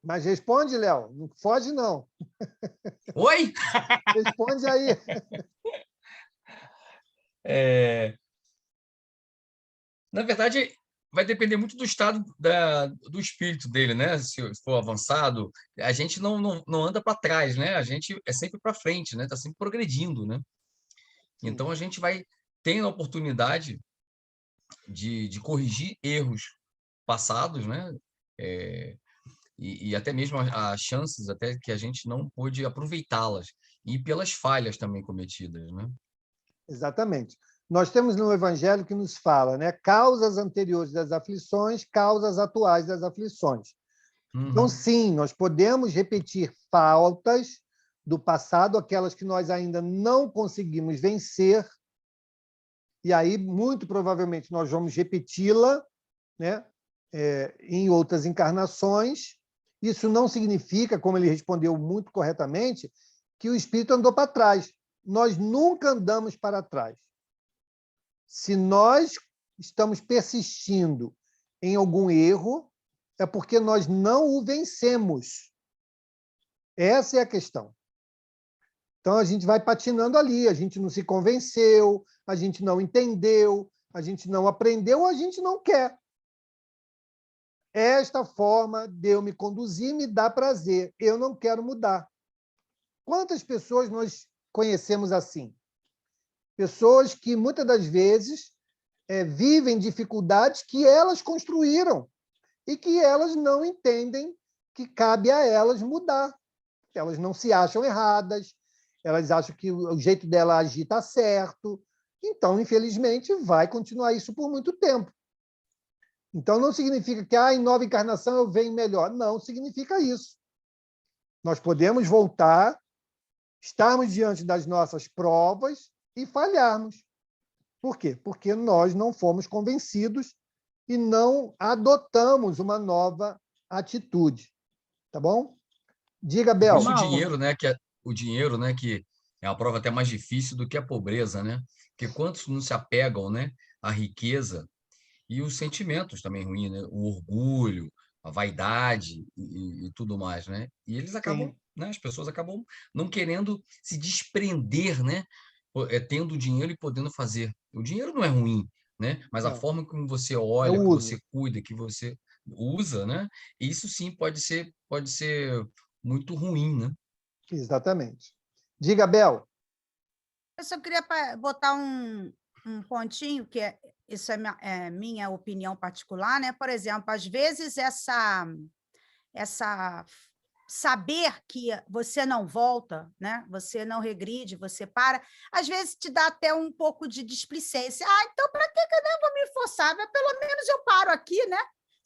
A: Mas responde, Léo. Não foge, não.
H: Oi?
A: Responde aí.
H: Na verdade, vai depender muito do estado do espírito dele, né? Se for avançado, a gente não anda para trás, né? A gente é sempre para frente, né? Está sempre progredindo, né?
A: Sim.
H: Então, a gente vai ter a oportunidade de corrigir erros passados, né? E até mesmo as chances até que a gente não pôde aproveitá-las, e pelas falhas também cometidas, né?
A: Exatamente. Nós temos no Evangelho que nos fala, né? Causas anteriores das aflições, causas atuais das aflições. Então, sim, nós podemos repetir faltas do passado, aquelas que nós ainda não conseguimos vencer, e aí, muito provavelmente, nós vamos repeti-la, né? Em outras encarnações. Isso não significa, como ele respondeu muito corretamente, que o espírito andou para trás. Nós nunca andamos para trás. Se nós estamos persistindo em algum erro, é porque nós não o vencemos. Essa é a questão. Então, a gente vai patinando ali, a gente não se convenceu, a gente não entendeu, a gente não aprendeu, ou a gente não quer. Esta forma de eu me conduzir me dá prazer, eu não quero mudar. Quantas pessoas nós conhecemos assim? Pessoas que, muitas das vezes, vivem dificuldades que elas construíram e que elas não entendem que cabe a elas mudar. Elas não se acham erradas, elas acham que o jeito dela agir está certo. Então, infelizmente, vai continuar isso por muito tempo. Então, não significa que em nova encarnação eu venho melhor. Não significa isso. Nós podemos voltar, estarmos diante das nossas provas e falharmos. Por quê? Porque nós não fomos convencidos e não adotamos uma nova atitude. Tá bom? Diga, Bel.
H: Isso o dinheiro, né, que é a prova até mais difícil do que a pobreza, né? Porque quantos não se apegam, né, à riqueza e os sentimentos também ruins, né? O orgulho, a vaidade e tudo mais, né? E eles acabam, né? As pessoas acabam não querendo se desprender, né? Tendo dinheiro e podendo fazer. O dinheiro não é ruim, né? Mas a forma como você olha, que você cuida, que você usa, né? Isso sim pode ser muito ruim, né?
A: Exatamente. Diga, Bel.
B: Eu só queria botar um pontinho, que isso é minha opinião particular, né? Por exemplo, às vezes essa saber que você não volta, né? Você não regride, você para, às vezes te dá até um pouco de displicência. Então para que eu não vou me forçar? Mas pelo menos eu paro aqui, né?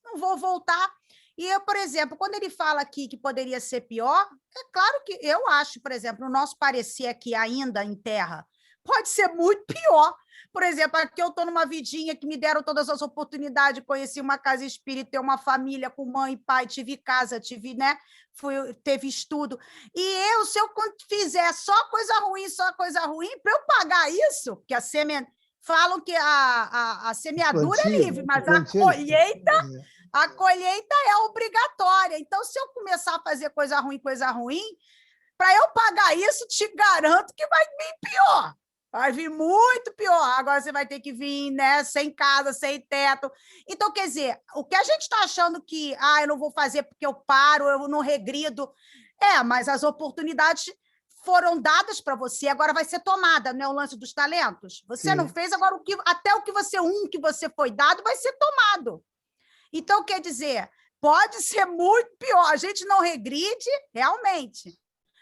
B: Não vou voltar. E eu, por exemplo, quando ele fala aqui que poderia ser pior, é claro que eu acho, por exemplo, o nosso parecer aqui ainda em terra pode ser muito pior. Por exemplo, aqui eu estou numa vidinha que me deram todas as oportunidades, conheci uma casa espírita, ter uma família com mãe e pai, tive casa, tive, né? Teve estudo. E se eu fizer só coisa ruim, para eu pagar isso, porque falam que a semeadura é livre, mas a colheita é obrigatória. Então, se eu começar a fazer coisa ruim, para eu pagar isso, te garanto que vai vir pior. Vai vir muito pior. Agora você vai ter que vir, né, sem casa, sem teto. Então, quer dizer, o que a gente está achando que eu não vou fazer porque eu paro, eu não regrido. Mas as oportunidades foram dadas para você, agora vai ser tomada, não é o lance dos talentos? Você não fez, agora até o que você foi dado vai ser tomado. Então, quer dizer, pode ser muito pior. A gente não regride, realmente.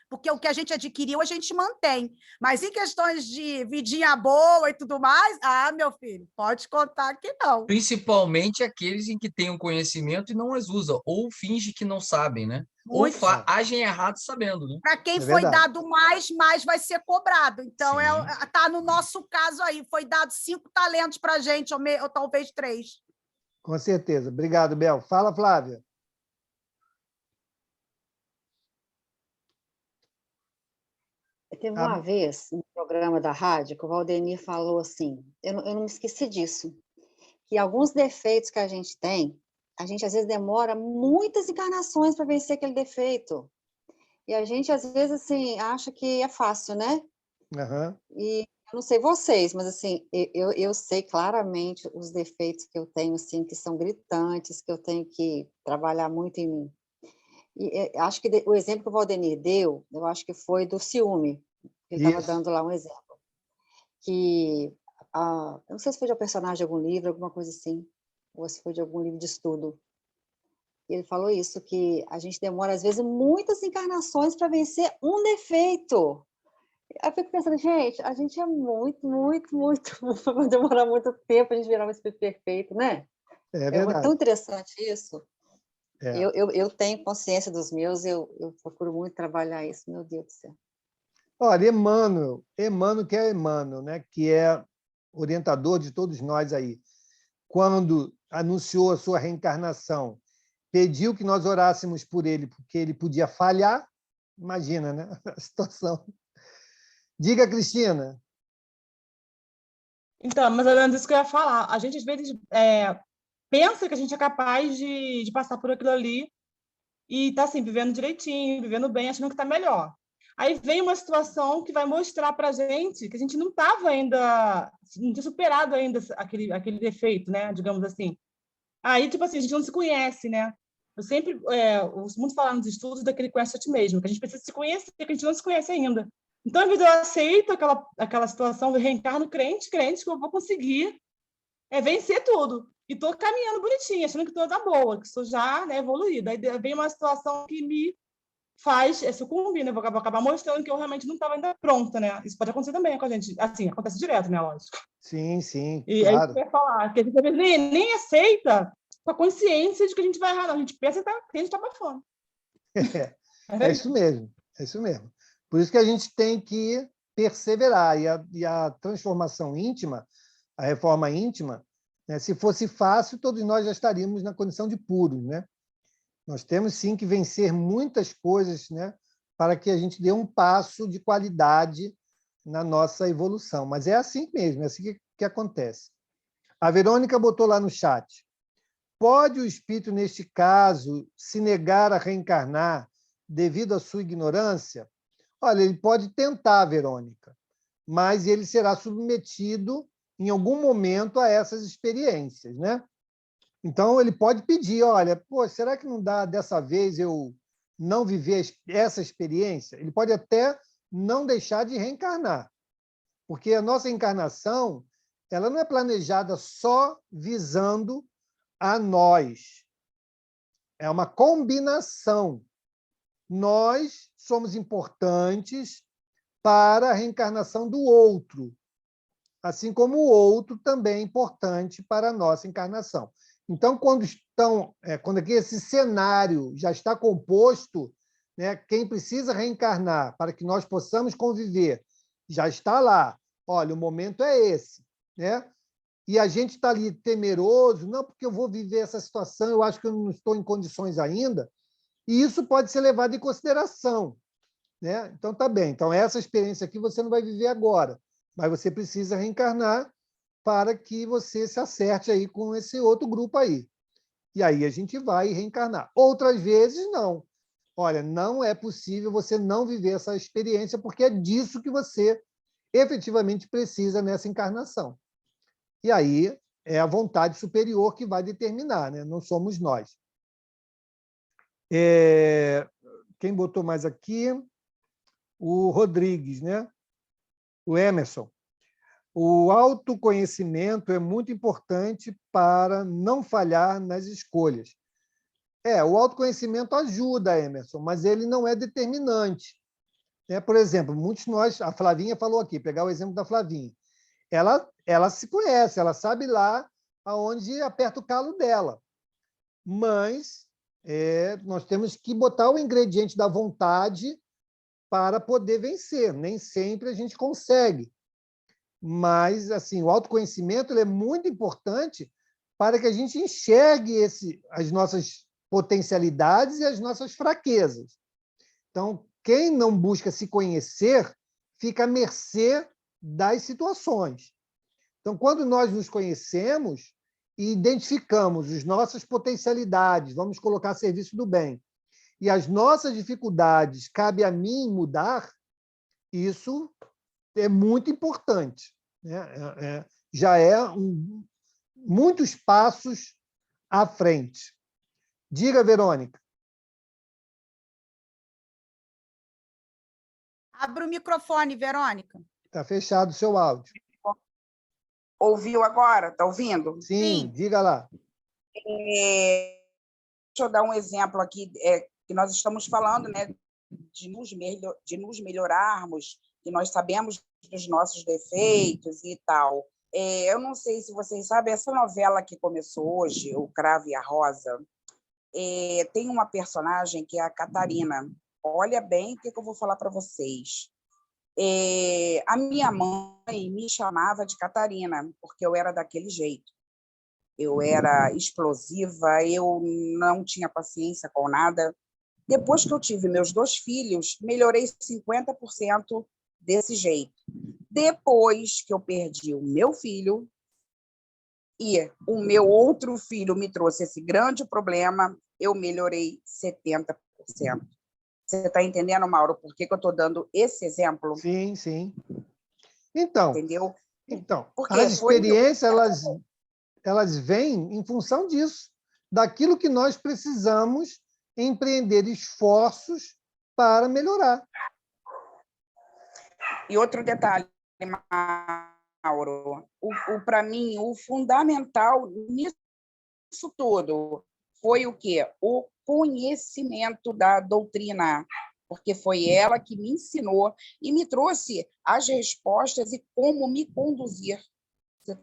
B: Porque o que a gente adquiriu, a gente mantém. Mas em questões de vidinha boa e tudo mais, meu filho, pode contar que não.
H: Principalmente aqueles em que têm um conhecimento e não as usam, ou fingem que não sabem, né? Ou agem errado sabendo, né?
B: Para quem foi dado mais vai ser cobrado. Então, está no nosso caso aí. Foi dado 5 talentos para a gente, ou talvez 3.
A: Com certeza. Obrigado, Bel. Fala, Flávia.
C: Teve uma vez, no programa da rádio, que o Valdemir falou assim, eu não me esqueci disso, que alguns defeitos que a gente tem, a gente às vezes demora muitas encarnações para vencer aquele defeito. E a gente, às vezes, assim, acha que é fácil, né?
A: Uhum.
C: E eu não sei vocês, mas assim, eu sei claramente os defeitos que eu tenho, assim, que são gritantes, que eu tenho que trabalhar muito em mim. E acho que o exemplo que o Valdemir deu, eu acho que foi do ciúme. Ele estava dando lá um exemplo. Que, eu não sei se foi de um personagem de algum livro, alguma coisa assim, ou se foi de algum livro de estudo. Ele falou isso, que a gente demora, às vezes, muitas encarnações para vencer um defeito. Eu fico pensando, gente, a gente é muito, vai demorar muito tempo para a gente virar um espírito perfeito, né?
A: É verdade.
C: É tão interessante isso. Eu tenho consciência dos meus, eu procuro muito trabalhar isso, meu Deus do céu.
A: Olha, Emmanuel, que é Emmanuel, né? Que é orientador de todos nós aí, quando anunciou a sua reencarnação, pediu que nós orássemos por ele, porque ele podia falhar. Imagina, né? A situação. Diga, Cristina.
E: Então, mas olhando isso que eu ia falar, a gente às vezes pensa que a gente é capaz de passar por aquilo ali e está assim, vivendo direitinho, vivendo bem, achando que está melhor. Aí vem uma situação que vai mostrar para a gente que a gente não estava ainda, não tinha superado ainda aquele defeito, né? Digamos assim. Aí, tipo assim, a gente não se conhece, né? Eu sempre ouço muito falar nos estudos daquele conhece a ti mesmo, que a gente precisa se conhecer, que a gente não se conhece ainda. Então, às vezes, eu aceito aquela situação, eu reencarno crente, que eu vou conseguir vencer tudo. E estou caminhando bonitinha, achando que estou da boa, que estou já, né, evoluída. Aí vem uma situação que me faz sucumbir, né? Vou acabar mostrando que eu realmente não estava ainda pronta, né? Isso pode acontecer também com a gente. Assim, acontece direto, né? Lógico.
A: Sim,
E: E
A: claro.
E: é isso que eu ia falar, que a gente às vezes nem aceita com a consciência de que a gente vai errar, não. A gente pensa que a gente está abafando.
A: É isso mesmo, é isso mesmo. Por isso que a gente tem que perseverar. E a transformação íntima, a reforma íntima, né, se fosse fácil, todos nós já estaríamos na condição de puros, né? Nós temos, sim, que vencer muitas coisas, né, para que a gente dê um passo de qualidade na nossa evolução. Mas é assim mesmo, é assim que acontece. A Verônica botou lá no chat. Pode o espírito, neste caso, se negar a reencarnar devido à sua ignorância? Olha, ele pode tentar, Verônica, mas ele será submetido, em algum momento, a essas experiências, né? Então, ele pode pedir, olha, será que não dá dessa vez eu não viver essa experiência? Ele pode até não deixar de reencarnar, porque a nossa encarnação ela não é planejada só visando a nós. É uma combinação nós somos importantes para a reencarnação do outro, assim como o outro também é importante para a nossa encarnação. Então, quando aqui esse cenário já está composto, né, quem precisa reencarnar para que nós possamos conviver já está lá. Olha, o momento é esse, né? E a gente está ali temeroso, não, porque eu vou viver essa situação, eu acho que eu não estou em condições ainda, e isso pode ser levado em consideração, né? Então, tá bem. Então, essa experiência aqui você não vai viver agora, mas você precisa reencarnar para que você se acerte aí com esse outro grupo aí. E aí a gente vai reencarnar. Outras vezes, não. Olha, não é possível você não viver essa experiência, porque é disso que você efetivamente precisa nessa encarnação. E aí é a vontade superior que vai determinar, né? Não somos nós. Quem botou mais aqui? O Rodrigues, né? O Emerson. O autoconhecimento é muito importante para não falhar nas escolhas. O autoconhecimento ajuda, Emerson, mas ele não é determinante. Por exemplo, muitos de nós, a Flavinha falou aqui, pegar o exemplo da Flavinha, ela se conhece, ela sabe lá aonde aperta o calo dela, mas nós temos que botar o ingrediente da vontade para poder vencer. Nem sempre a gente consegue, mas assim, o autoconhecimento ele é muito importante para que a gente enxergue as nossas potencialidades e as nossas fraquezas. Então, quem não busca se conhecer fica à mercê das situações. Então, quando nós nos conhecemos e identificamos as nossas potencialidades, vamos colocar a serviço do bem, e as nossas dificuldades cabe a mim mudar, isso é muito importante, né? Já muitos passos à frente. Diga, Verônica.
B: Abra o microfone, Verônica.
A: Está fechado o seu áudio.
I: Ouviu agora? Está ouvindo?
A: Sim, diga lá.
I: Deixa eu dar um exemplo aqui, que nós estamos falando, né, de nos melhorarmos, que nós sabemos dos nossos defeitos e tal. Eu não sei se vocês sabem, essa novela que começou hoje, O Cravo e a Rosa, tem uma personagem que é a Catarina. Olha bem o que eu vou falar para vocês. A minha mãe me chamava de Catarina, porque eu era daquele jeito. Eu era explosiva, eu não tinha paciência com nada. Depois que eu tive meus 2 filhos, melhorei 50% desse jeito. Depois que eu perdi o meu filho e o meu outro filho me trouxe esse grande problema, eu melhorei 70%. Você está entendendo, Mauro, por que eu estou dando esse exemplo?
A: Sim, sim. Então,
I: entendeu?
A: as experiências elas vêm em função disso, daquilo que nós precisamos empreender esforços para melhorar.
I: E outro detalhe, Mauro, para mim, o fundamental nisso tudo foi o quê? O conhecimento da doutrina, porque foi ela que me ensinou e me trouxe as respostas e como me conduzir. Você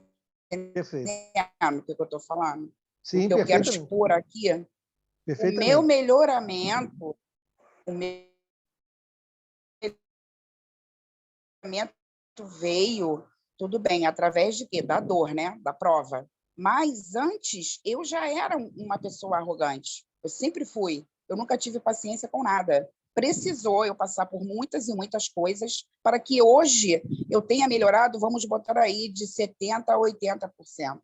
I: entendendo o que eu estou falando?
A: Sim,
I: o que eu quero expor aqui, o meu melhoramento, veio, tudo bem, através de quê? Da dor, né? Da prova. Mas antes, eu já era uma pessoa arrogante. Eu sempre fui. Eu nunca tive paciência com nada. Precisou eu passar por muitas e muitas coisas para que hoje eu tenha melhorado, vamos botar aí, de 70% a 80%.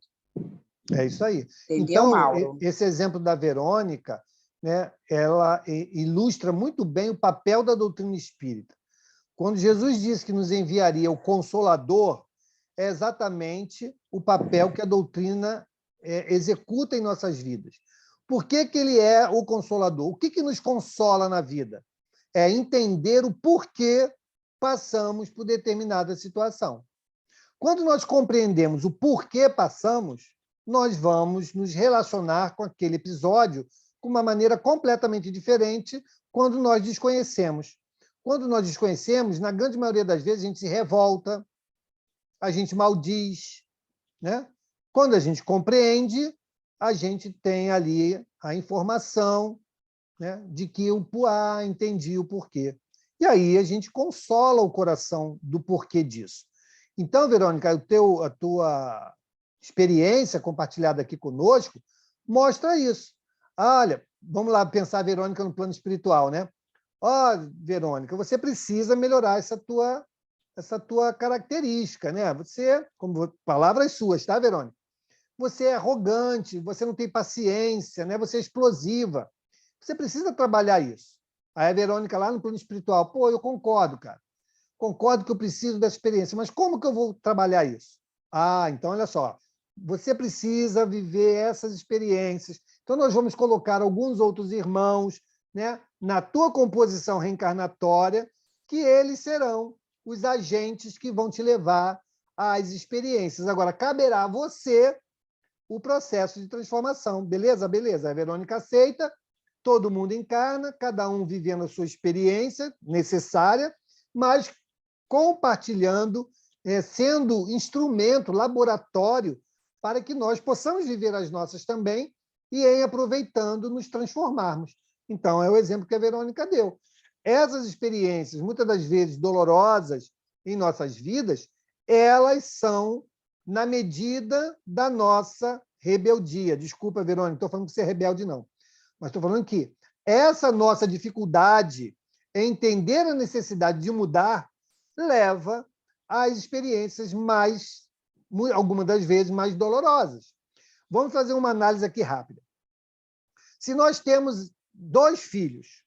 A: É isso aí.
I: Entendeu,
A: então,
I: Mauro?
A: Esse exemplo da Verônica, né, ela ilustra muito bem o papel da doutrina espírita. Quando Jesus disse que nos enviaria o Consolador, é exatamente o papel que a doutrina executa em nossas vidas. Por que ele é o Consolador? O que nos consola na vida? É entender o porquê passamos por determinada situação. Quando nós compreendemos o porquê passamos, nós vamos nos relacionar com aquele episódio com uma maneira completamente diferente, quando nós desconhecemos. Quando nós desconhecemos, na grande maioria das vezes, a gente se revolta, a gente maldiz, né? Quando a gente compreende, a gente tem ali a informação, né, de que entendi o porquê. E aí a gente consola o coração do porquê disso. Então, Verônica, a tua experiência compartilhada aqui conosco mostra isso. Olha, vamos lá pensar a Verônica no plano espiritual, né? Verônica, você precisa melhorar essa tua característica, né? Você, como palavras suas, tá, Verônica? Você é arrogante, você não tem paciência, né? Você é explosiva. Você precisa trabalhar isso. Aí a Verônica, lá no plano espiritual, eu concordo, cara. Concordo que eu preciso dessa experiência, mas como que eu vou trabalhar isso? Então, olha só, você precisa viver essas experiências. Então, nós vamos colocar alguns outros irmãos, né, na tua composição reencarnatória, que eles serão os agentes que vão te levar às experiências. Agora, caberá a você o processo de transformação. Beleza? Beleza. A Verônica aceita, todo mundo encarna, cada um vivendo a sua experiência necessária, mas compartilhando, sendo instrumento, laboratório, para que nós possamos viver as nossas também e, em aproveitando, nos transformarmos. Então, é o exemplo que a Verônica deu. Essas experiências, muitas das vezes dolorosas em nossas vidas, elas são na medida da nossa rebeldia. Desculpa, Verônica, não estou falando que você é rebelde, não. Mas estou falando que essa nossa dificuldade em entender a necessidade de mudar leva às experiências algumas das vezes, mais dolorosas. Vamos fazer uma análise aqui rápida. Se nós temos 2 filhos,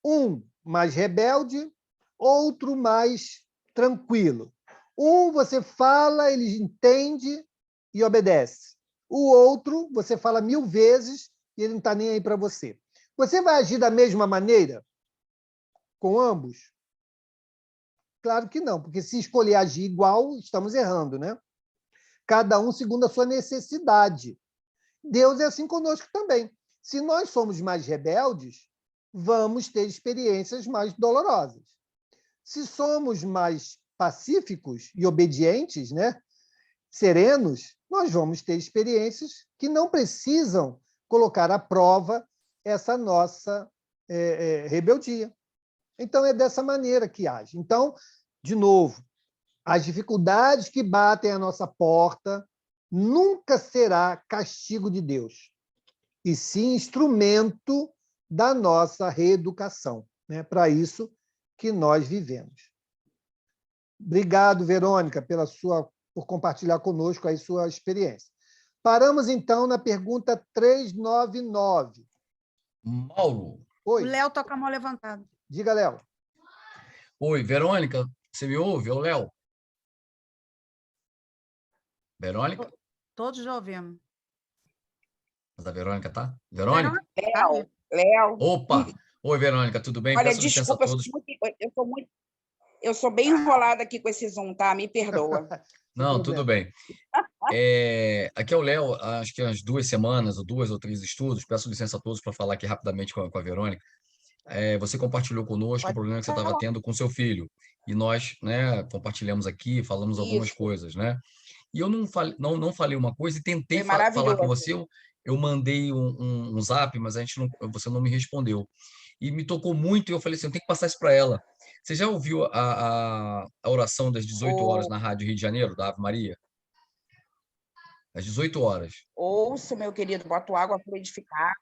A: um mais rebelde, outro mais tranquilo. Um você fala, ele entende e obedece. O outro você fala 1000 vezes e ele não está nem aí para você. Você vai agir da mesma maneira com ambos? Claro que não, porque se escolher agir igual, estamos errando, né? Cada um segundo a sua necessidade. Deus é assim conosco também. Se nós somos mais rebeldes, vamos ter experiências mais dolorosas. Se somos mais pacíficos e obedientes, né, serenos, nós vamos ter experiências que não precisam colocar à prova essa nossa rebeldia. Então, é dessa maneira que age. Então, de novo, as dificuldades que batem à nossa porta nunca será castigo de Deus, e sim instrumento da nossa reeducação, né? Para isso que nós vivemos. Obrigado, Verônica, por compartilhar conosco aí sua experiência. Paramos, então, na pergunta 399.
H: Mauro.
A: Oi.
B: O Léo está com a mão levantada.
A: Diga, Léo.
H: Oi, Verônica, você me ouve? É o Léo. Verônica?
B: Todos já ouvimos.
H: Mas a Verônica tá? Verônica?
I: Léo.
H: Opa! Oi, Verônica, tudo bem?
I: Olha,
H: Peço licença a
I: desculpa,
H: todos.
I: eu sou bem enrolada aqui com esse Zoom, tá? Me perdoa.
H: Não, tudo bem. Aqui é o Léo, acho que umas 2 semanas, ou 2 ou 3 estudos. Peço licença a todos para falar aqui rapidamente com a Verônica. Você compartilhou conosco o problema que você estava tendo com seu filho. E nós, né, compartilhamos aqui, falamos algumas
I: Isso.
H: coisas, né? E eu não falei uma coisa e tentei
I: Foi
H: falar com
I: maravilhoso.
H: você. Eu mandei um zap, mas você não me respondeu. E me tocou muito e eu falei assim, eu tenho que passar isso para ela. Você já ouviu a oração das 18 horas na Rádio Rio de Janeiro, da Ave Maria? Às 18 horas.
I: Ouço, meu querido, boto água para edificar.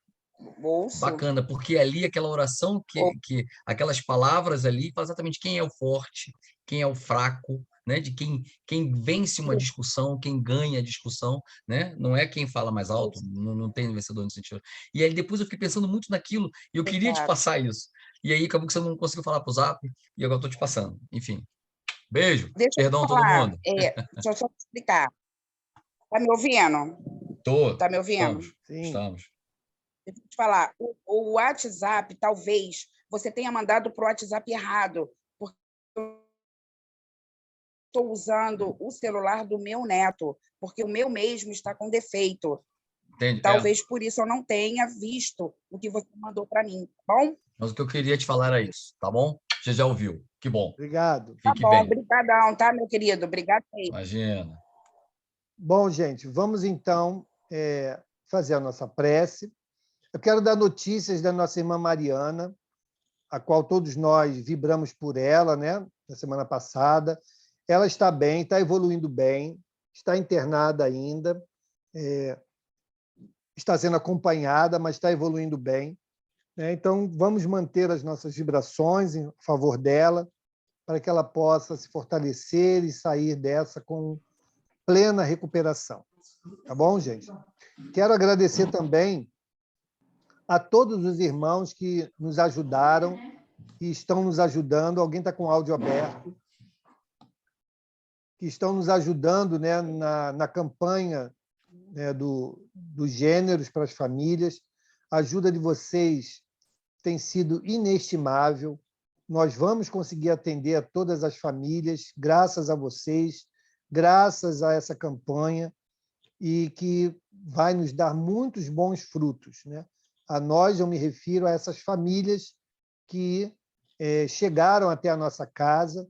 I: Ouço.
H: Bacana, porque ali aquela oração, que aquelas palavras ali, fala exatamente quem é o forte, quem é o fraco, né? De quem vence uma discussão, quem ganha a discussão, né? Não é quem fala mais alto, não tem vencedor nesse sentido. E aí depois eu fiquei pensando muito naquilo, e eu queria te passar isso. E aí acabou que você não conseguiu falar pro Zap, e agora eu estou te passando. Enfim. Beijo. Perdão a todo mundo.
I: Deixa eu só te explicar. Tá me ouvindo?
H: Tô.
I: Tá me ouvindo?
H: Estamos.
I: Deixa eu te falar, o WhatsApp, talvez você tenha mandado para o WhatsApp errado, porque eu estou usando o celular do meu neto, porque o meu mesmo está com defeito.
H: Entendi.
I: Talvez por isso eu não tenha visto o que você mandou para mim, tá bom?
H: Mas o que eu queria te falar era isso, tá bom? Você já ouviu. Que bom.
A: Obrigado.
I: Tá
H: Fique
I: bom,
H: bem.
I: obrigadão, tá, meu querido? Obrigado aí.
H: Imagina.
A: Bom, gente, vamos então fazer a nossa prece. Eu quero dar notícias da nossa irmã Mariana, a qual todos nós vibramos por ela, né? Na semana passada. Ela está bem, está evoluindo bem, está internada ainda, está sendo acompanhada, mas está evoluindo bem. Então, vamos manter as nossas vibrações em favor dela, para que ela possa se fortalecer e sair dessa com plena recuperação. Tá bom, gente? Quero agradecer também a todos os irmãos que nos ajudaram e estão nos ajudando. Alguém está com o áudio aberto. Que estão nos ajudando, né, na campanha, né, dos gêneros para as famílias. A ajuda de vocês tem sido inestimável. Nós vamos conseguir atender a todas as famílias, graças a vocês, graças a essa campanha, e que vai nos dar muitos bons frutos, né? A nós, eu me refiro a essas famílias que chegaram até a nossa casa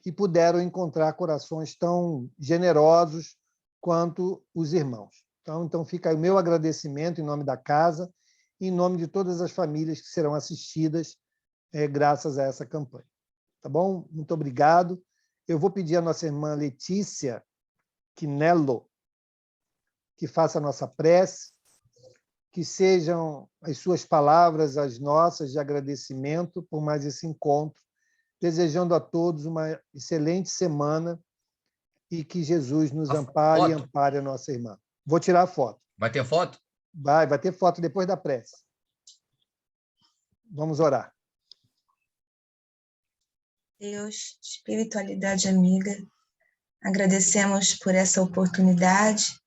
A: e puderam encontrar corações tão generosos quanto os irmãos. Então fica aí o meu agradecimento em nome da casa, em nome de todas as famílias que serão assistidas graças a essa campanha. Tá bom? Muito obrigado. Eu vou pedir à nossa irmã Letícia Quinello que faça a nossa prece, que sejam as suas palavras as nossas de agradecimento por mais esse encontro, desejando a todos uma excelente semana e que Jesus nos ampare e ampare a nossa irmã. Vou tirar a foto.
H: Vai ter foto?
A: Vai ter foto depois da prece. Vamos orar.
J: Deus, espiritualidade amiga, agradecemos por essa oportunidade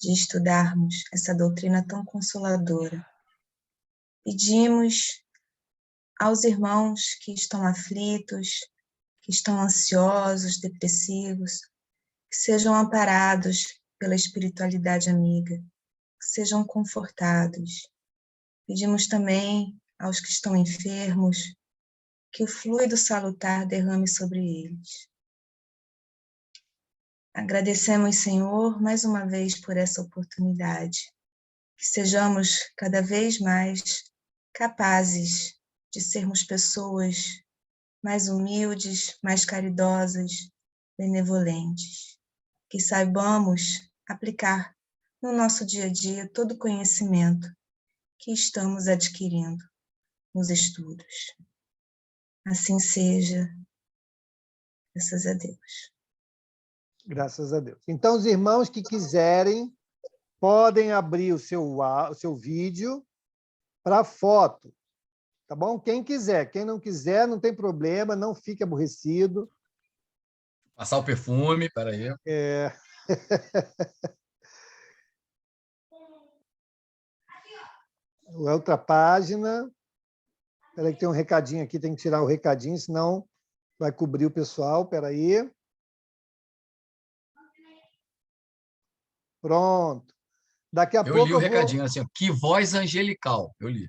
J: de estudarmos essa doutrina tão consoladora. Pedimos aos irmãos que estão aflitos, que estão ansiosos, depressivos, que sejam amparados pela espiritualidade amiga, que sejam confortados. Pedimos também aos que estão enfermos, que o fluido salutar derrame sobre eles. Agradecemos, Senhor, mais uma vez por essa oportunidade, que sejamos cada vez mais capazes de sermos pessoas mais humildes, mais caridosas, benevolentes, que saibamos aplicar no nosso dia a dia todo o conhecimento que estamos adquirindo nos estudos. Assim seja, graças a Deus.
A: Graças a Deus. Então, os irmãos que quiserem, podem abrir o seu vídeo para foto, tá bom? Quem quiser. Quem não quiser, não tem problema, não fique aborrecido.
H: Passar o perfume, peraí.
A: Outra página. Espera aí que tem um recadinho aqui, tem que tirar o recadinho, senão vai cobrir o pessoal. Espera aí. Pronto. Daqui a pouco
H: eu li o recadinho assim, que voz angelical. Eu li.